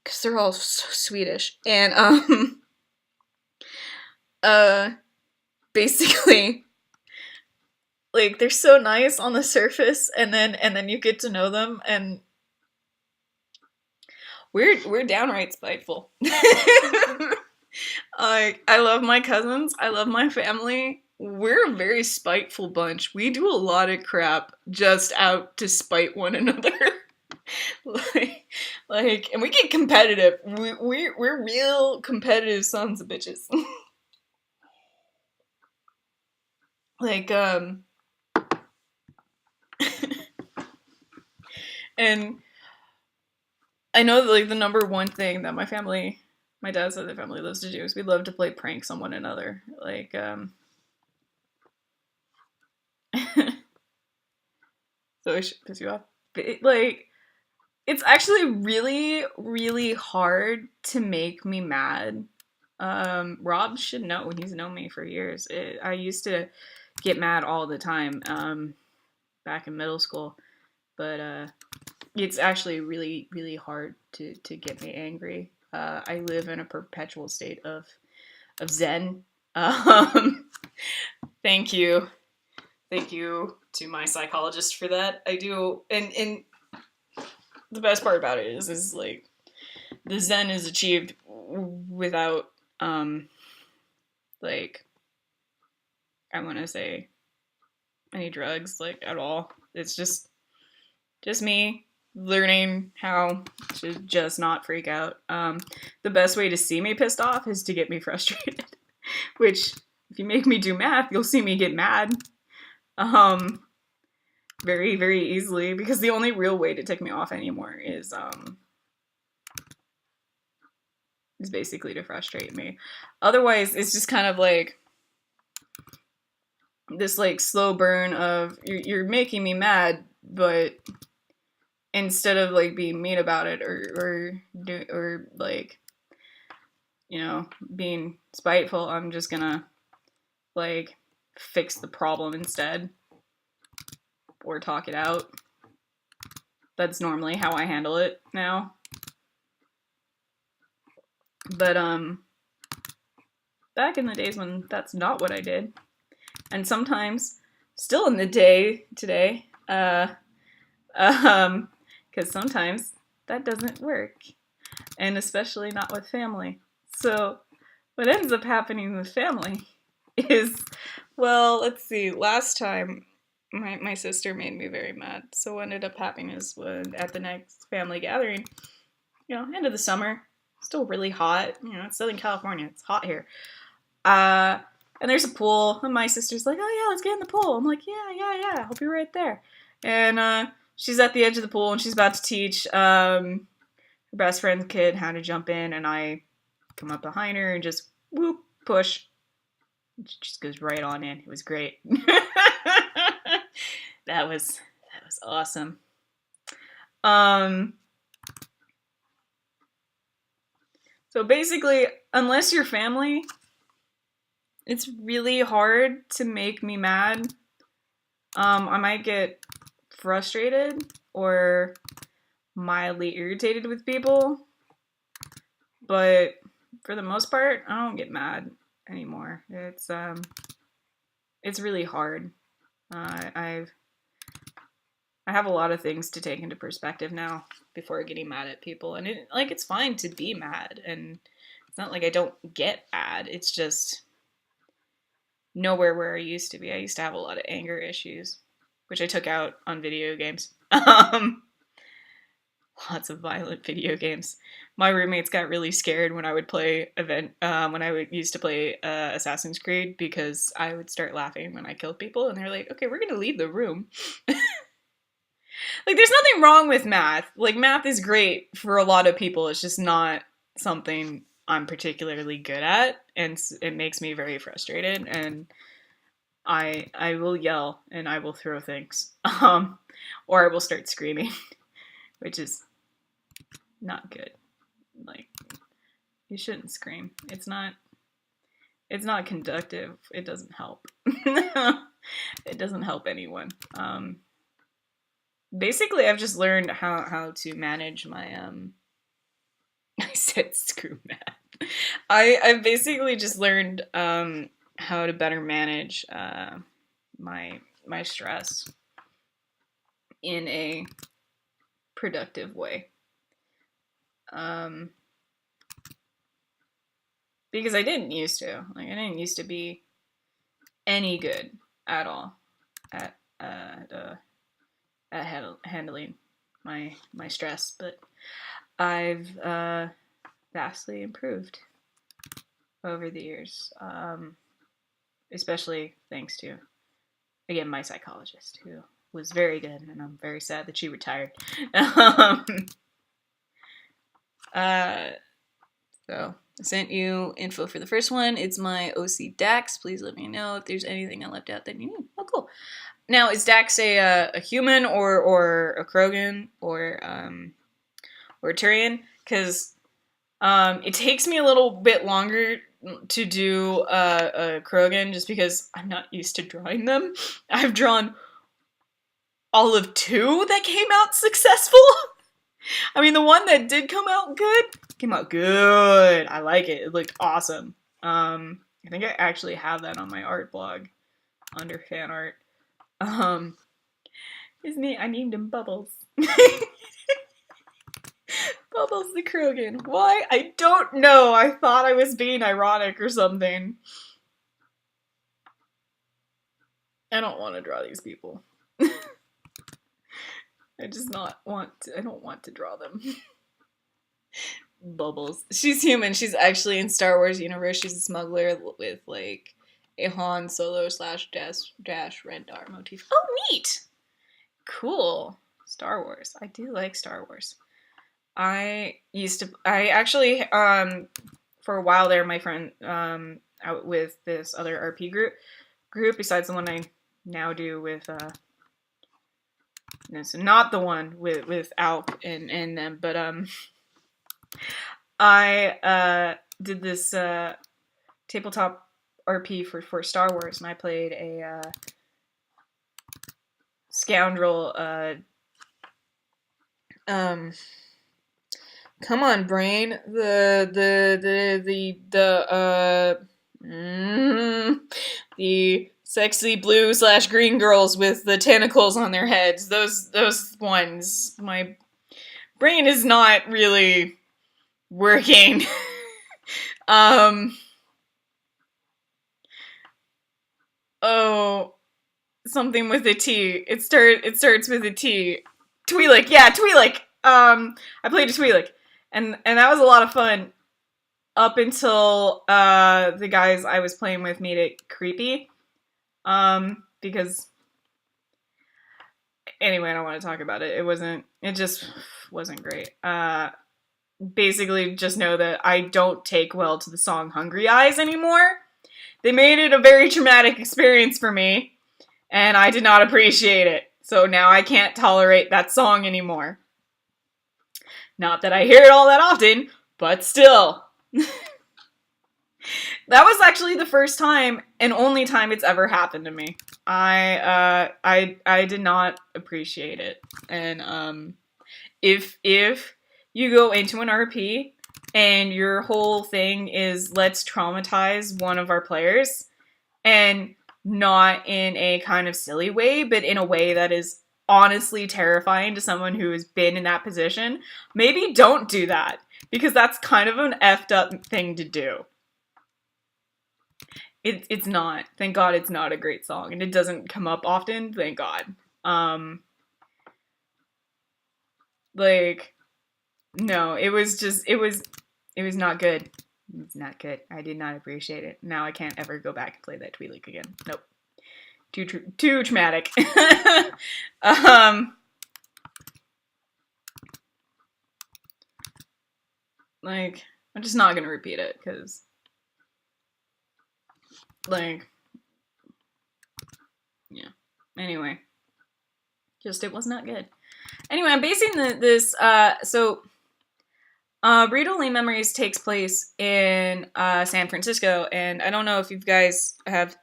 Because they're all so Swedish. And, basically, like, they're so nice on the surface, and then you get to know them, and we're downright spiteful. Like, I love my cousins, I love my family. We're a very spiteful bunch. We do a lot of crap just out to spite one another. like, and we get competitive. We're real competitive sons of bitches. Like, and I know that, like, the number one thing that my dad's side of the family loves to do is we love to play pranks on one another. Like, so I should piss you off. Like, it's actually really, really hard to make me mad. Rob should know. He's known me for years. I used to get mad all the time back in middle school. But it's actually really, really hard to get me angry. I live in a perpetual state of zen. Thank you. Thank you to my psychologist for that. I do, and the best part about it is like, the zen is achieved without, like, I want to say any drugs, like, at all. It's just me learning how to just not freak out. The best way to see me pissed off is to get me frustrated, which, if you make me do math, you'll see me get mad. Very, very easily, because the only real way to take me off anymore is basically to frustrate me. Otherwise, it's just kind of like this, like, slow burn of you're making me mad, but instead of, like, being mean about it or like, you know, being spiteful, I'm just gonna, like, fix the problem instead or talk it out. That's normally how I handle it now. But back in the days when that's not what I did, and sometimes still in the day today, because sometimes that doesn't work, and especially not with family. So what ends up happening with family is, well, let's see, last time my sister made me very mad. So what ended up happening is, when at the next family gathering, you know, end of the summer, still really hot, you know, it's Southern California, it's hot here. And there's a pool, and my sister's like, oh yeah, let's get in the pool. I'm like, yeah, I'll be right there. And she's at the edge of the pool, and she's about to teach her best friend's kid how to jump in, and I come up behind her and just whoop, push. She just goes right on in. It was great. That was awesome. So basically, unless you're family, it's really hard to make me mad. I might get frustrated or mildly irritated with people, but for the most part, I don't get mad anymore. It's really hard. I have a lot of things to take into perspective now before getting mad at people, and it's fine to be mad, and it's not like I don't get mad. It's just nowhere where I used to be. I used to have a lot of anger issues, which I took out on video games. Lots of violent video games. My roommates got really scared when I would play used to play Assassin's Creed, because I would start laughing when I killed people, and they're like, okay, we're gonna leave the room. Like, there's nothing wrong with math. Like, math is great for a lot of people. It's just not something I'm particularly good at, and it makes me very frustrated, and I will yell, and I will throw things. Or I will start screaming, which is not good. Like, you shouldn't scream. It's not conductive. It doesn't help. It doesn't help anyone. Basically, I've just learned how to manage my, I said screw math. I've basically just learned, how to better manage, my stress in a productive way. Because I didn't used to. Like, I didn't used to be any good at all at handling my stress, but I've vastly improved over the years, especially thanks to, again, my psychologist, who was very good, and I'm very sad that she retired. So I sent you info for the first one. It's my OC Dax. Please let me know if there's anything I left out that you need. Oh, cool. Now, is Dax a human or a Krogan or a Turian? Because it takes me a little bit longer to do a Krogan, just because I'm not used to drawing them. I've drawn all of 2 that came out successful. I mean, the one that did come out good came out good. I like it. It looked awesome. I think I actually have that on my art blog under Fanart. Isn't it? I named him Bubbles. Bubbles the Krogan. Why? I don't know. I thought I was being ironic or something. I don't want to draw these people. I don't want to draw them. Bubbles. She's human. She's actually in Star Wars universe. She's a smuggler with like a Han Solo / Dash Rendar motif. Oh, neat! Cool. Star Wars. I do like Star Wars. I actually, for a while there, my friend, out with this other RP group besides the one I now do with, no, so not the one with Alch and them, but, I, did this, tabletop RP for Star Wars, and I played a, scoundrel, come on, brain. The sexy blue / green girls with the tentacles on their heads. Those ones. My brain is not really working. Oh, something with a T. It starts with a T. Twi'lek. Yeah, Twi'lek. I played a Twi'lek, and that was a lot of fun up until the guys I was playing with made it creepy. Because anyway, I don't want to talk about it. It just wasn't great. Basically just know that I don't take well to the song Hungry Eyes anymore. They made it a very traumatic experience for me, and I did not appreciate it. So now I can't tolerate that song anymore. Not that I hear it all that often, but still. That was actually the first time and only time it's ever happened to me. I did not appreciate it. And if you go into an RP and your whole thing is let's traumatize one of our players, and not in a kind of silly way, but in a way that is honestly terrifying to someone who has been in that position, maybe don't do that, because that's kind of an effed up thing to do. It's not. Thank God it's not a great song, and it doesn't come up often, thank God. Like, no, it was not good. It's not good. I did not appreciate it. Now I can't ever go back and play that Twi'lek again. Nope. Too traumatic. Like, I'm just not gonna repeat it, because, like, yeah. Anyway. Just, it was not good. Anyway, I'm basing this, Read Only Memories takes place in San Francisco, and I don't know if you guys have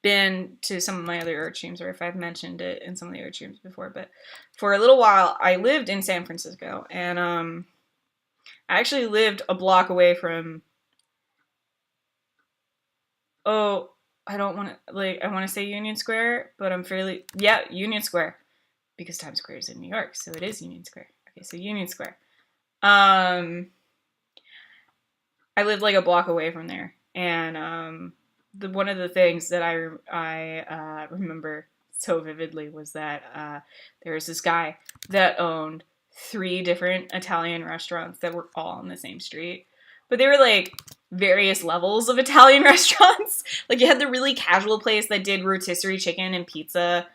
been to some of my other art streams, or if I've mentioned it in some of the art streams before, but for a little while I lived in San Francisco, and I actually lived a block away from, I don't want to, I want to say Union Square, but Union Square, because Times Square is in New York, so it is Union Square. Okay, so Union Square. I lived like a block away from there, and one of the things that I remember so vividly was that there was this guy that owned 3 different Italian restaurants that were all on the same street, but they were like various levels of Italian restaurants. Like, you had the really casual place that did rotisserie chicken and pizza,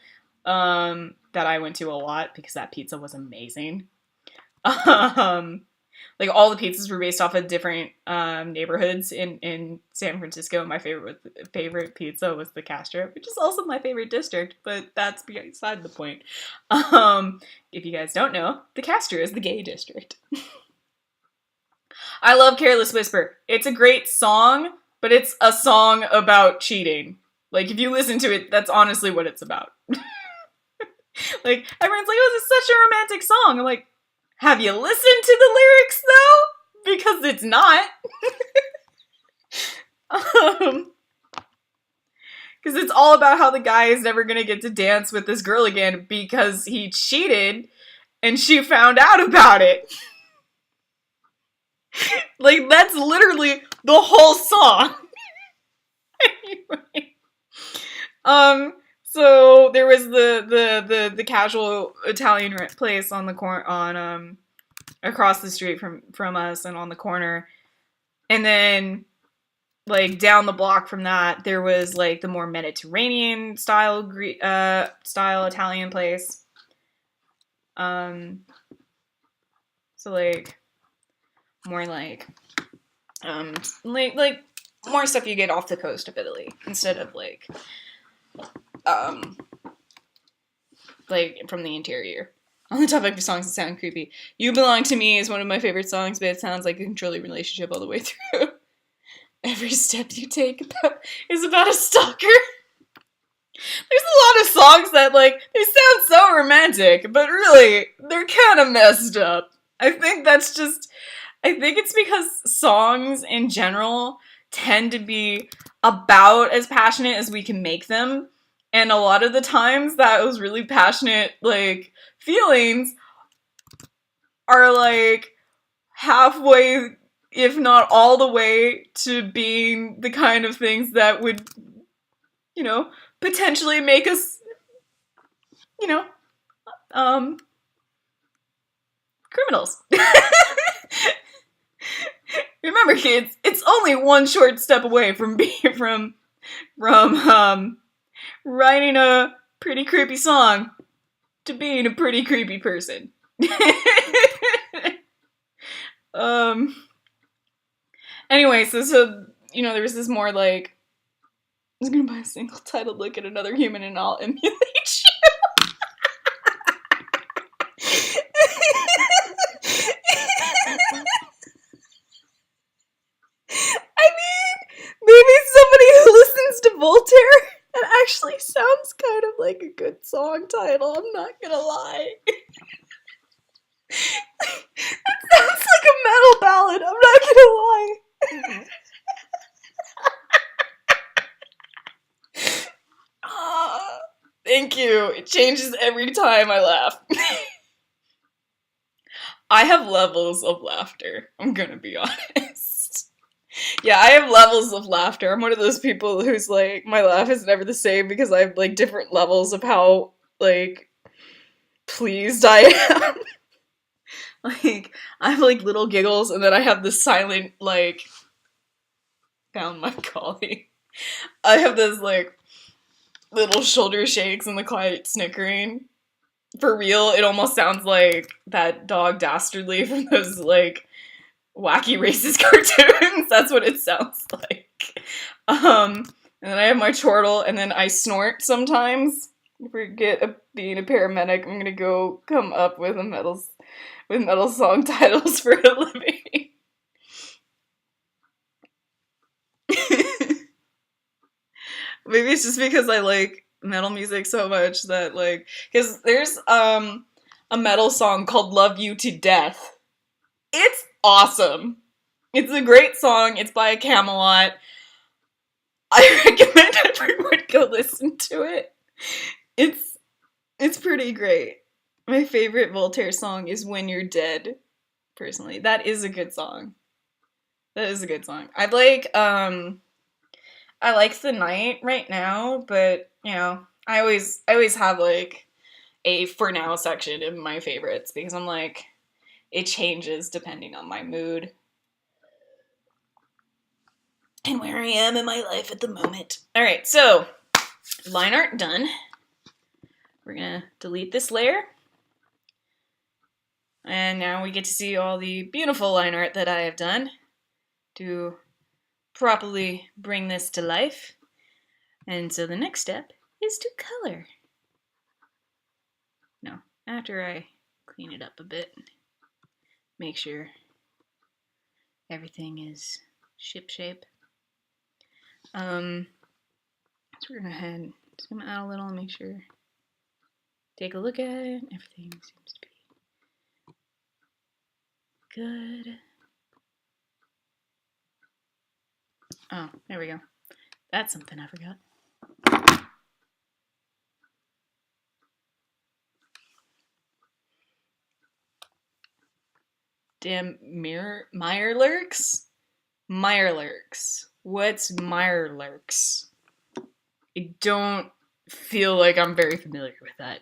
that I went to a lot because that pizza was amazing. Like, all the pizzas were based off of different neighborhoods in San Francisco. My favorite pizza was the Castro, which is also my favorite district, but that's beside the point. If you guys don't know, the Castro is the gay district. I love Careless Whisper. It's a great song, but it's a song about cheating. Like, if you listen to it, that's honestly what it's about. Like, everyone's like, oh, this is such a romantic song. I'm like, have you listened to the lyrics, though? Because it's not. Because it's all about how the guy is never going to get to dance with this girl again because he cheated and she found out about it. Like, that's literally the whole song. Anyway. So there was the casual Italian place on the across the street from us and on the corner. And then, like, down the block from that, there was, like, the more Mediterranean style Italian place. So, like, more like more stuff you get off the coast of Italy instead of, like from the interior. On the topic of songs that sound creepy, You Belong to Me is one of my favorite songs, but it sounds like a controlling relationship all the way through. Every step you take is about a stalker. There's a lot of songs that, like, they sound so romantic, but really, they're kind of messed up. I think it's because songs in general tend to be about as passionate as we can make them. And a lot of the times that those really passionate, like, feelings are, like, halfway, if not all the way, to being the kind of things that would, you know, potentially make us, you know, criminals. Remember, kids, it's only one short step away from writing a pretty creepy song to being a pretty creepy person. Anyway, so you know, there was this more like, I was gonna buy a single titled "Look at Another Human and I'll Emulate You." I mean, maybe somebody who listens to Voltaire, that actually sounds kind of like a good song title, I'm not gonna lie. It sounds like a metal ballad, I'm not gonna lie. Thank you. It changes every time I laugh. I have levels of laughter, I'm gonna be honest. Yeah, I have levels of laughter. I'm one of those people who's like, my laugh is never the same because I have, like, different levels of how, like, pleased I am. Like, I have, like, little giggles, and then I have this silent, like, found my collie. I have this, like, little shoulder shakes and the quiet snickering. For real, it almost sounds like that dog Dastardly from those, like, wacky racist cartoons. That's what it sounds like. And then I have my chortle, and then I snort sometimes. Forget being a paramedic. I'm gonna go come up with metal song titles for a living. Maybe it's just because I like metal music so much that, like, because there's a metal song called "Love You to Death." It's awesome. It's a great song. It's by Camelot. I recommend everyone go listen to it. It's pretty great. My favorite Voltaire song is "When You're Dead." Personally, that is a good song. That is a good song. I like "The Night" right now, but you know, I always have, like, a for now section in my favorites because I'm like, it changes depending on my mood and where I am in my life at the moment. All right, so line art done. We're gonna delete this layer. And now we get to see all the beautiful line art that I have done to properly bring this to life. And so the next step is to color. No, after I clean it up a bit, make sure everything is shipshape. So we're gonna go ahead and zoom out a little and make sure. Take a look at it. Everything seems to be good. Oh, there we go. That's something I forgot. goddamn Mirelurks? Mirelurks. What's Mirelurks? I don't feel like I'm very familiar with that.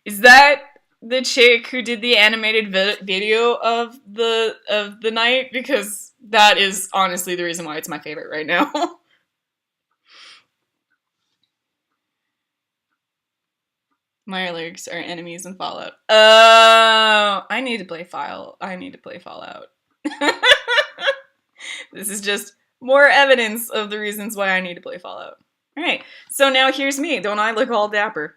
Is that the chick who did the animated video of the night? Because that is honestly the reason why it's my favorite right now. Mirelurks are enemies in Fallout. Oh, I need to play Fallout. This is just more evidence of the reasons why I need to play Fallout. Alright, so now here's me. Don't I look all dapper?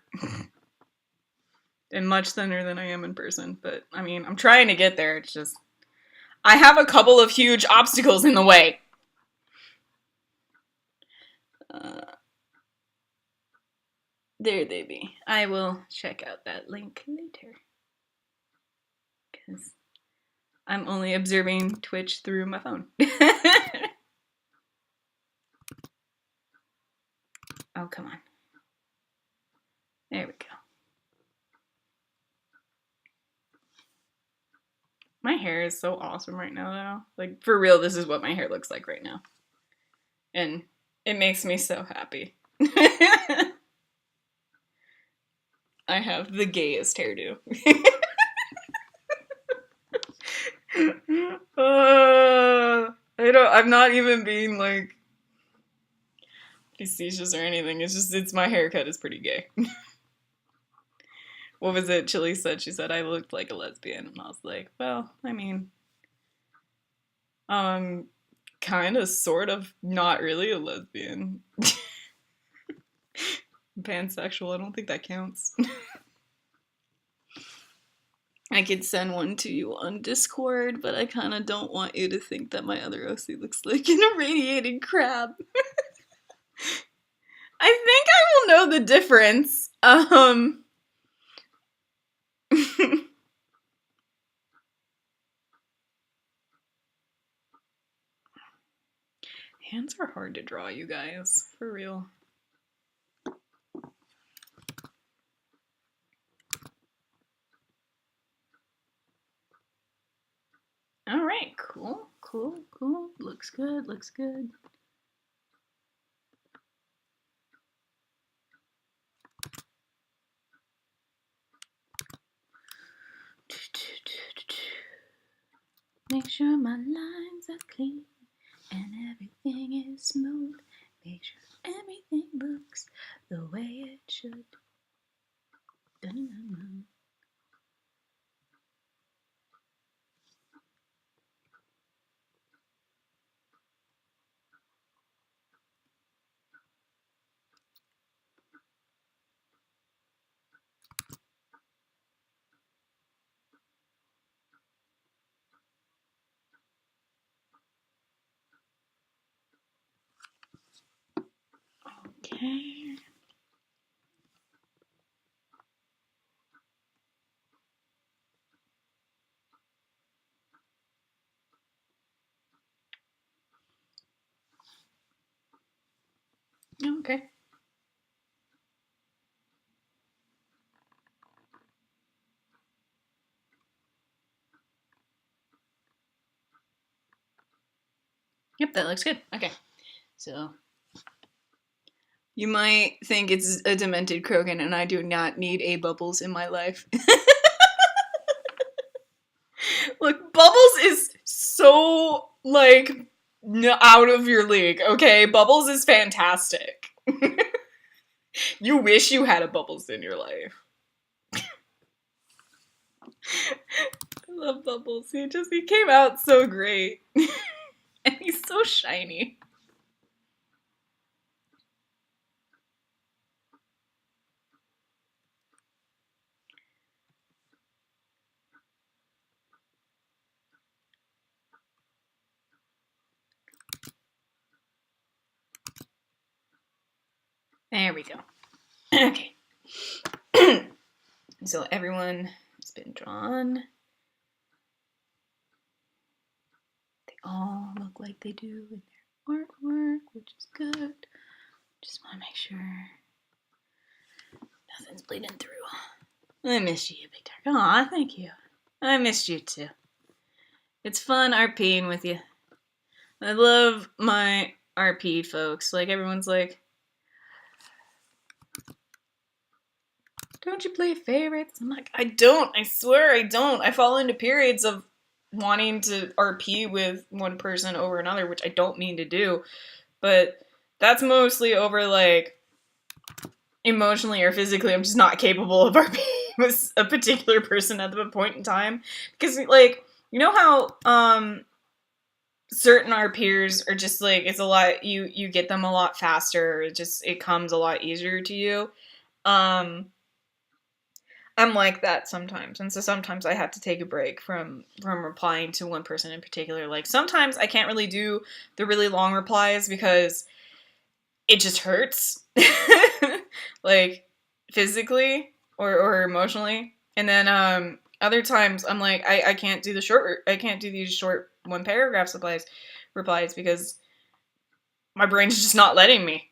And much thinner than I am in person. But, I mean, I'm trying to get there. It's just... I have a couple of huge obstacles in the way. There they be. I will check out that link later. Because I'm only observing Twitch through my phone. Oh, come on. There we go. My hair is so awesome right now, though. Like, for real, this is what my hair looks like right now. And it makes me so happy. I have the gayest hairdo. I'm not even being, like, facetious or anything. It's my haircut is pretty gay. What was it Chili said? She said I looked like a lesbian. And I was like, well, I mean, kind of, sort of, not really a lesbian. Pansexual, I don't think that counts. I could send one to you on Discord, but I kind of don't want you to think that my other OC looks like an irradiated crab. I think I will know the difference. Hands are hard to draw, you guys. For real. Alright, cool. Looks good. Make sure my lines are clean and everything is smooth. Make sure everything looks the way it should. Dun-dun-dun. Okay. Okay. Yep, that looks good. Okay. So, you might think it's a demented Krogan, and I do not need a Bubbles in my life. Look, Bubbles is so, like, out of your league, okay? Bubbles is fantastic. You wish you had a Bubbles in your life. I love Bubbles. He came out so great. And he's so shiny. There we go. Okay. So everyone has been drawn. They all look like they do in their artwork, which is good. Just want to make sure nothing's bleeding through. I missed you, Big Dark. Aw, thank you. I missed you too. It's fun RPing with you. I love my RP folks. Like, everyone's like, don't you play favorites? I'm like, I don't. I swear I don't. I fall into periods of wanting to RP with one person over another, which I don't mean to do. But that's mostly over, like, emotionally or physically. I'm just not capable of RPing with a particular person at the point in time. Because, like, you know how, certain RPers are just, like, it's a lot, you get them a lot faster. It comes a lot easier to you. I'm like that sometimes, and so sometimes I have to take a break from replying to one person in particular. Like, sometimes I can't really do the really long replies because it just hurts, like, physically or emotionally. And then other times I'm like, I can't do these short one paragraph replies because my brain's just not letting me.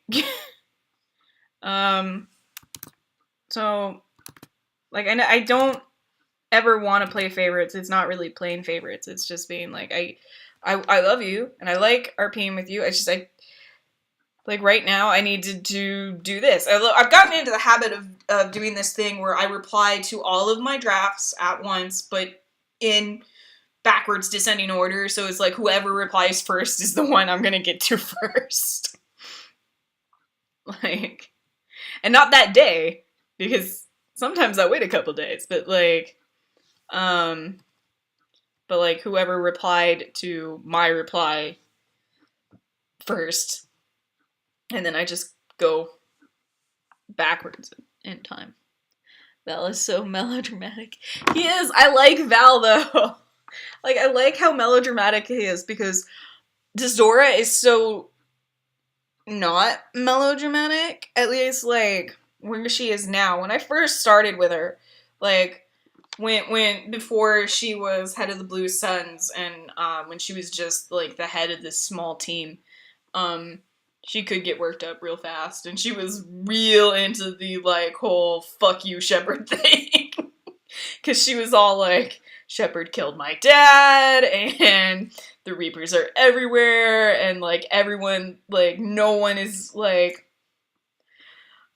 So, like, I don't ever want to play favorites. It's not really playing favorites. It's just being like, I love you, and I like RPing with you. It's just, like, right now, I need to do this. I've gotten into the habit of doing this thing where I reply to all of my drafts at once, but in backwards descending order. So it's like, whoever replies first is the one I'm gonna get to first. Like, and not that day, because sometimes I wait a couple days, but whoever replied to my reply first, and then I just go backwards in time. Val is so melodramatic. He is! I like Val, though! Like, I like how melodramatic he is, because Dora is so not melodramatic, at least, like, where she is now. When I first started with her, like, when before she was head of the Blue Suns, and when she was just, like, the head of this small team, she could get worked up real fast, and she was real into the, like, whole fuck you Shepard thing. Because she was all like, Shepard killed my dad, and the Reapers are everywhere, and, like, everyone, like, no one is, like,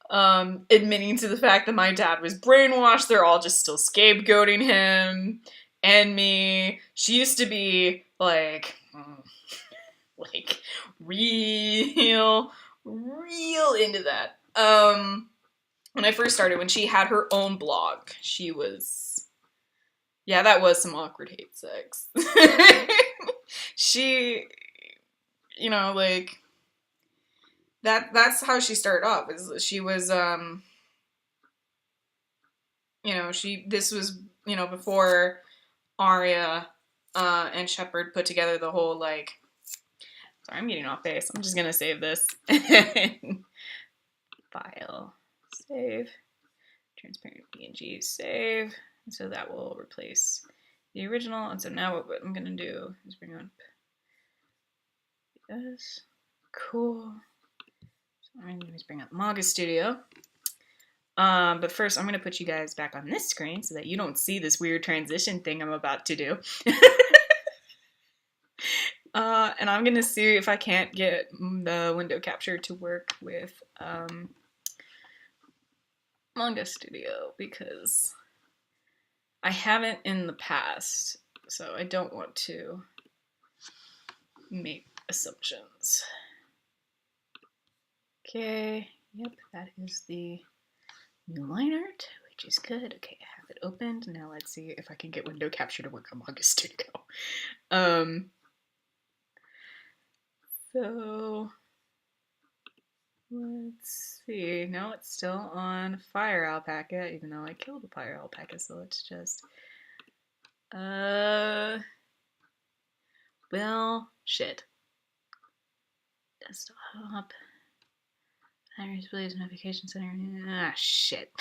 admitting to the fact that my dad was brainwashed. They're all just still scapegoating him and me. She used to be, like, real into that. When I first started, when she had her own blog, she was, yeah, that was some awkward hate sex. She, you know, like, that's how she started off, is she was, you know, this was, you know, before Arya, and Shepard put together the whole, like, sorry, I'm getting off base. I'm just gonna save this. File, save, transparent PNG, save. And so that will replace the original. And so now what I'm gonna do is bring up this. Cool. So I'm gonna bring up Manga Studio. But first I'm gonna put you guys back on this screen so that you don't see this weird transition thing I'm about to do. And I'm gonna see if I can't get the window capture to work with Manga Studio, because I haven't in the past, so I don't want to make assumptions. Okay, yep, that is the new line art, which is good. Okay, I have it opened. Now let's see if I can get window capture to work on Manga Studio. So let's see. No, it's still on Fire Alpaca, even though I killed the Fire Alpaca, so let's just well, shit. Desktop. Iris Blaze Notification Center. Ah, shit.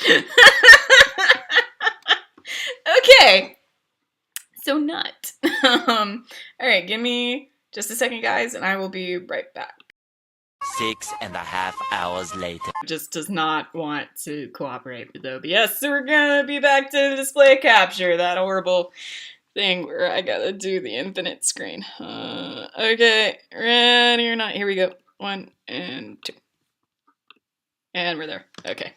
Okay. So nut. Alright, give me just a second, guys, and I will be right back. 6.5 hours later. Just does not want to cooperate with OBS, so we're gonna be back to display capture, that horrible thing where I gotta do the infinite screen. Okay, ready or not? Here we go. 1 and 2. And we're there. Okay.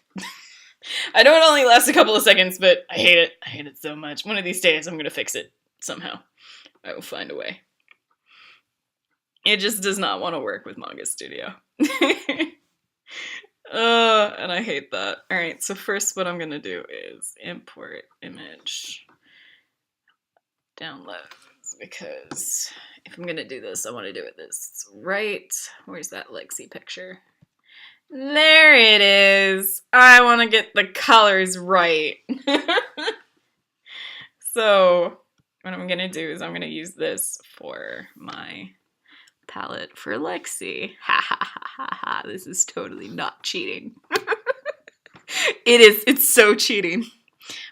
I know it only lasts a couple of seconds, but I hate it. I hate it so much. One of these days, I'm gonna fix it somehow. I will find a way. It just does not want to work with Manga Studio. And I hate that. Alright, so first what I'm gonna do is import image. Downloads, because if I'm gonna do this, I want to do it this right. Where's that Lexi picture? There it is. I want to get the colors right. So what I'm gonna do is I'm gonna use this for my palette for Lexi. Ha ha ha ha ha. This is totally not cheating. It is. It's so cheating.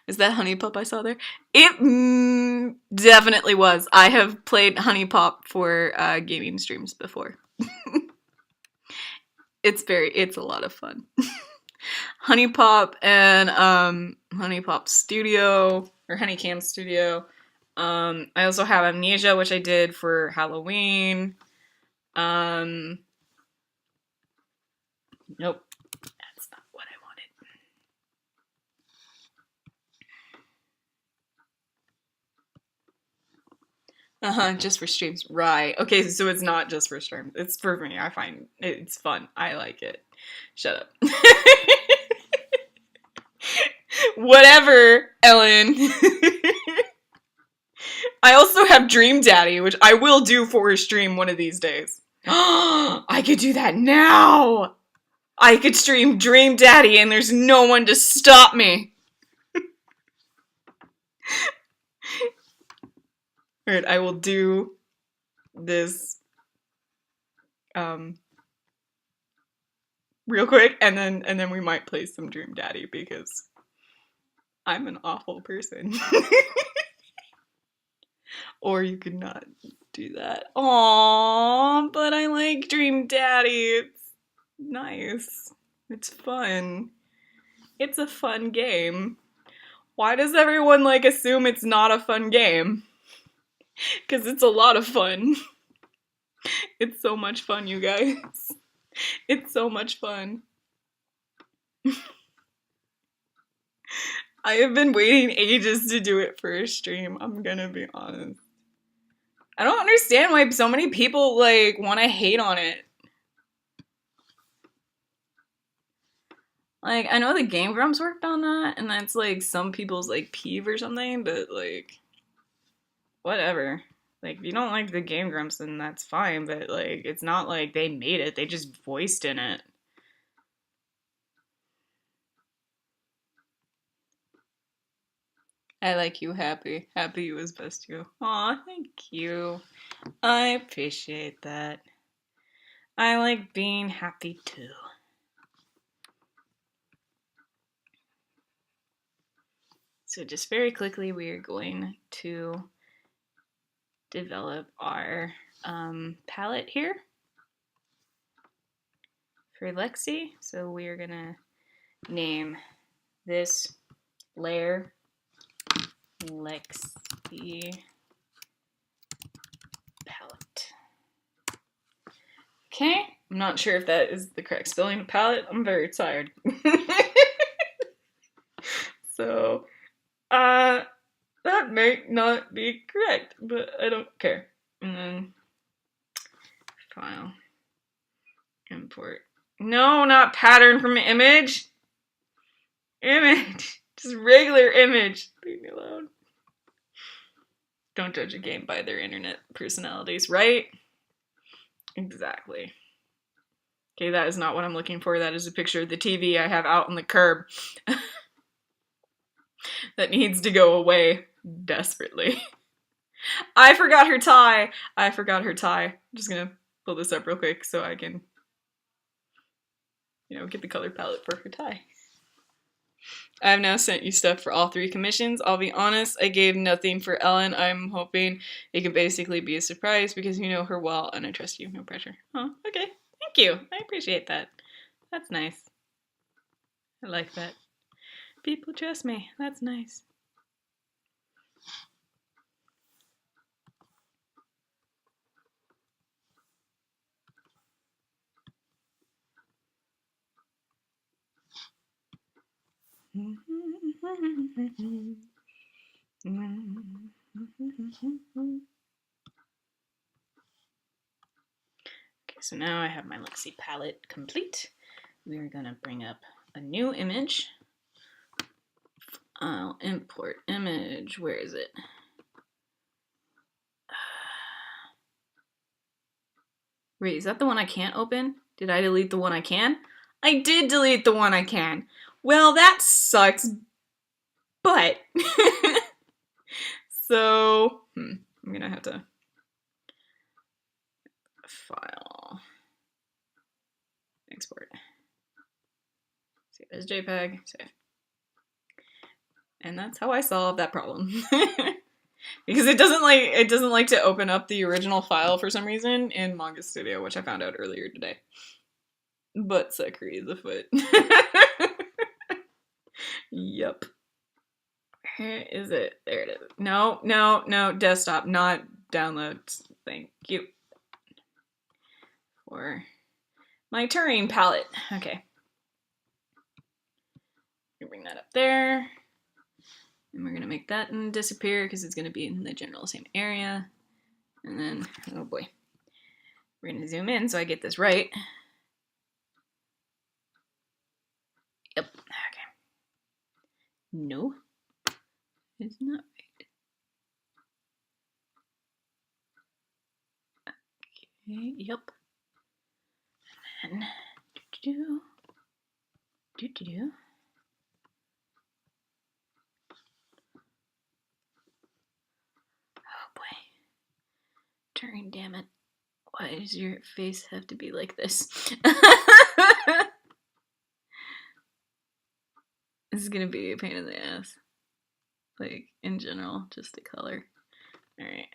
Was that Honey Pop I saw there? It definitely was. I have played Honey Pop for gaming streams before. It's a lot of fun. Honey Pop and Honey Pop Studio or Honeycam Studio. I also have Amnesia, which I did for Halloween. Nope. That's not what I wanted. Just for streams. Right. Okay, so it's not just for streams. It's for me. I find it's fun. I like it. Shut up. Whatever, Ellen. I also have Dream Daddy, which I will do for a stream one of these days. I could do that now! I could stream Dream Daddy and there's no one to stop me. Alright, I will do this real quick and then we might play some Dream Daddy because I'm an awful person. Or you could not do that. Aww, but I like Dream Daddy. It's nice. It's fun. It's a fun game. Why does everyone assume it's not a fun game? Because it's a lot of fun. It's so much fun, you guys. It's so much fun. I have been waiting ages to do it for a stream, I'm gonna be honest. I don't understand why so many people, want to hate on it. I know the Game Grumps worked on that, and that's, some people's, peeve or something, but, whatever. If you don't like the Game Grumps, then that's fine, but, it's not like they made it, they just voiced in it. I like you, Happy. Happy you was best you. Aw, thank you. I appreciate that. I like being happy too. So just very quickly, we are going to develop our palette here for Lexi. So we are gonna name this layer Lexi palette. Okay, I'm not sure if that is the correct spelling of palette. I'm very tired. So, that may not be correct, but I don't care. And then, file, import. No, not pattern from image. Image. Just regular image. Leave me alone. Don't judge a game by their internet personalities, right? Exactly. Okay, that is not what I'm looking for. That is a picture of the TV I have out on the curb. That needs to go away desperately. I forgot her tie. I forgot her tie. I'm just gonna pull this up real quick so I can, get the color palette for her tie. I have now sent you stuff for all 3 commissions. I'll be honest, I gave nothing for Ellen. I'm hoping it can basically be a surprise because you know her well and I trust you. No pressure. Oh, okay. Thank you. I appreciate that. That's nice. I like that. People trust me. That's nice. So now I have my Lexi palette complete. We're gonna bring up a new image. I'll import image. Where is it? Wait, is that the one I can't open? Did I delete the one I can? I did delete the one I can. Well, that sucks, but so I'm gonna have to file, export, save as JPEG, save, and that's how I solve that problem. Because it doesn't like to open up the original file for some reason in Manga Studio, which I found out earlier today. But Sakura is afoot. Yep. Where is it? There it is. No, desktop, not downloads. Thank you. For my terrain palette. Okay. Bring that up there. And we're gonna make that disappear because it's gonna be in the general same area. And then, oh boy. We're gonna zoom in so I get this right. Yep, okay. No, it's not right. Okay, yep. And then, do. Oh boy. Turn, damn it. Why does your face have to be like this? This is gonna be a pain in the ass. Like, in general, just the color. Alright.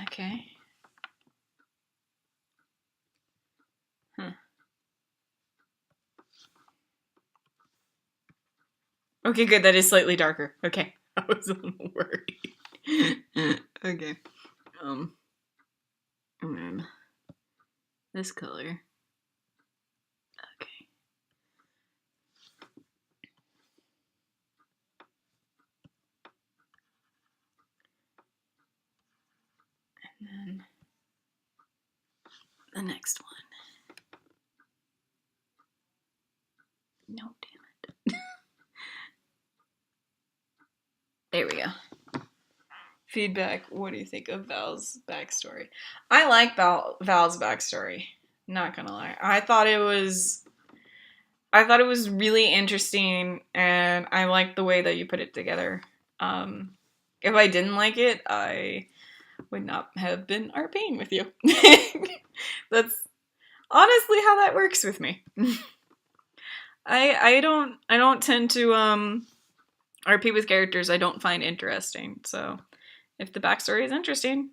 Okay. Huh. Okay, good. That is slightly darker. Okay. I was a little worried. Okay. And then this color. Okay. And then the next one. No, damn it. There we go. Feedback. What do you think of Val's backstory? I like Val's backstory. Not gonna lie. I thought it was really interesting, and I liked the way that you put it together. If I didn't like it, I would not have been RPing with you. That's honestly how that works with me. I don't tend to RP with characters I don't find interesting. So if the backstory is interesting,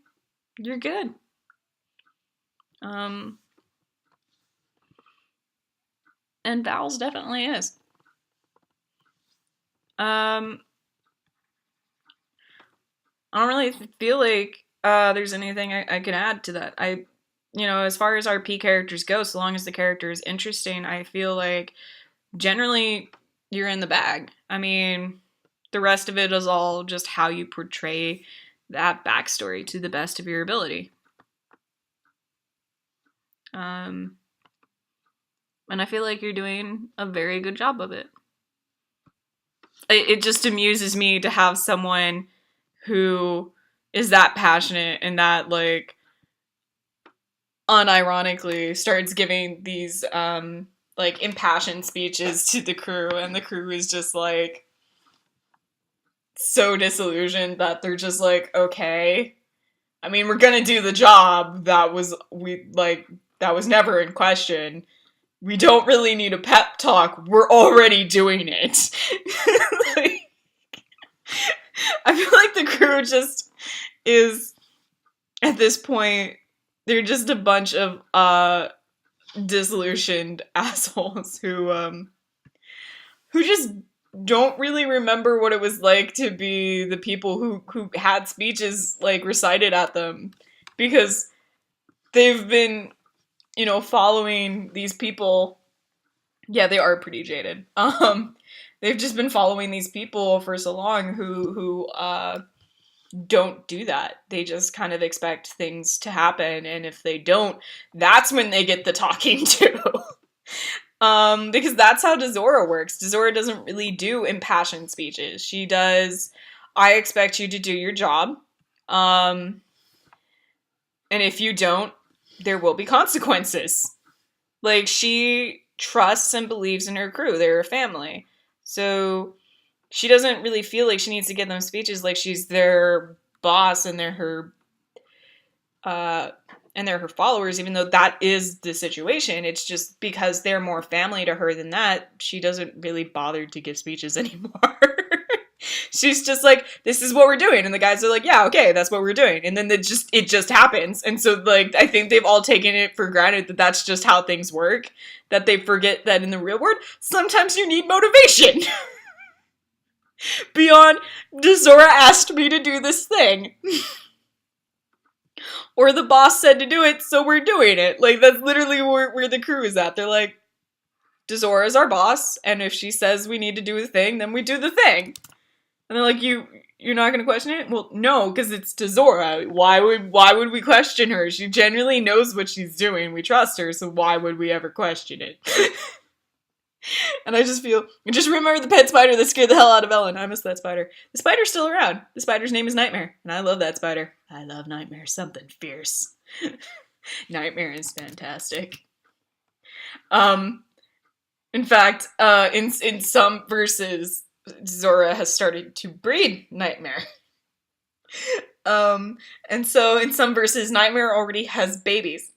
you're good. And Val's definitely is. I don't really feel like there's anything I could add to that. As far as RP characters go, so long as the character is interesting, I feel like generally you're in the bag. I mean, the rest of it is all just how you portray that backstory to the best of your ability. And I feel like you're doing a very good job of it. It just amuses me to have someone who is that passionate and that, like, unironically starts giving these, like, impassioned speeches to the crew, and the crew is just, like, so disillusioned that they're just like, okay, I mean, we're gonna do the job. That was never in question. We don't really need a pep talk. We're already doing it. Like, I feel like the crew just is, at this point, they're just a bunch of disillusioned assholes who just don't really remember what it was like to be the people who had speeches, like, recited at them. Because they've been, you know, following these people. Yeah, they are pretty jaded. They've just been following these people for so long who don't do that. They just kind of expect things to happen, and if they don't, that's when they get the talking to. Because that's how Dezora works. Dezora doesn't really do impassioned speeches. She does, I expect you to do your job. And if you don't, there will be consequences. Like, she trusts and believes in her crew. They're a family. So she doesn't really feel like she needs to give them speeches like she's their boss and they're her followers, even though that is the situation. It's just because they're more family to her than that, she doesn't really bother to give speeches anymore. She's just like, this is what we're doing, and the guys are like, yeah, okay, that's what we're doing, and then it just happens. And so, like, I think they've all taken it for granted that that's just how things work, that they forget that in the real world, sometimes you need motivation. Beyond, Dezora asked me to do this thing. Or the boss said to do it, so we're doing it. Like, that's literally where the crew is at. They're like, Dezora is our boss, and if she says we need to do a thing, then we do the thing. And they're like, you're not gonna question it? Well, no, because it's Dezora. Why would we question her? She genuinely knows what she's doing. We trust her, so why would we ever question it? And I just remember the pet spider that scared the hell out of Ellen. I miss that spider. The spider's still around. The spider's name is Nightmare, and I love that spider. I love Nightmare. Something fierce. Nightmare is fantastic. In fact, in some verses, Zora has started to breed Nightmare. And so in some verses, Nightmare already has babies.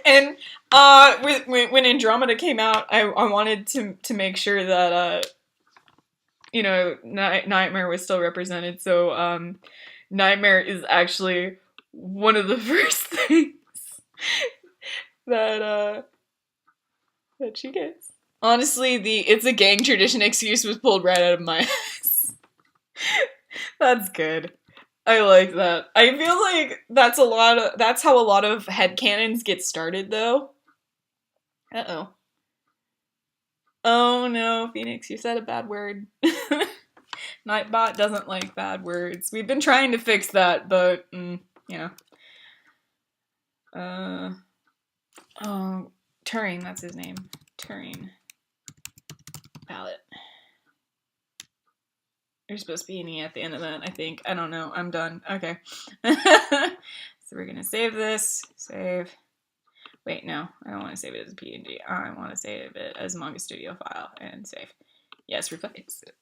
And when Andromeda came out, I wanted to make sure that you know, Nightmare was still represented. So Nightmare is actually one of the first things that she gets. Honestly, it's a gang tradition excuse was pulled right out of my ass. That's good. I like that. I feel like that's how a lot of headcanons get started, though. Uh-oh. Oh no, Phoenix, you said a bad word. Nightbot doesn't like bad words. We've been trying to fix that, but, you know. Oh, Turing, that's his name. Turing. Palette. There's supposed to be an E at the end of that, I think. I don't know. I'm done. Okay. So we're gonna save this. Save. Wait, no. I don't want to save it as a PNG. I want to save it as a Manga Studio file and save. Yes, replace it.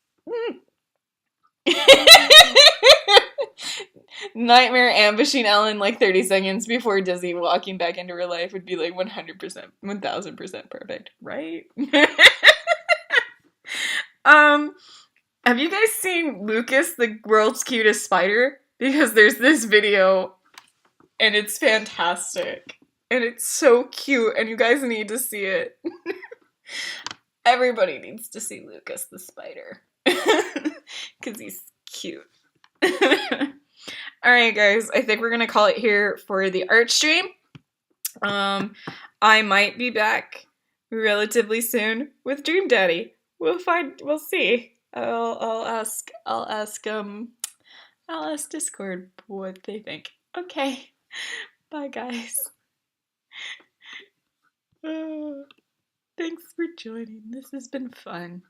Nightmare ambushing Ellen like 30 seconds before Disney walking back into her life would be like 100%, 1000% perfect, right? Have you guys seen Lucas, the world's cutest spider? Because there's this video, and it's fantastic. And it's so cute, and you guys need to see it. Everybody needs to see Lucas the spider. Because he's cute. Alright guys, I think we're gonna call it here for the art stream. I might be back relatively soon with Dream Daddy. We'll see. I'll ask Discord what they think. Okay. Bye guys. Thanks for joining. This has been fun.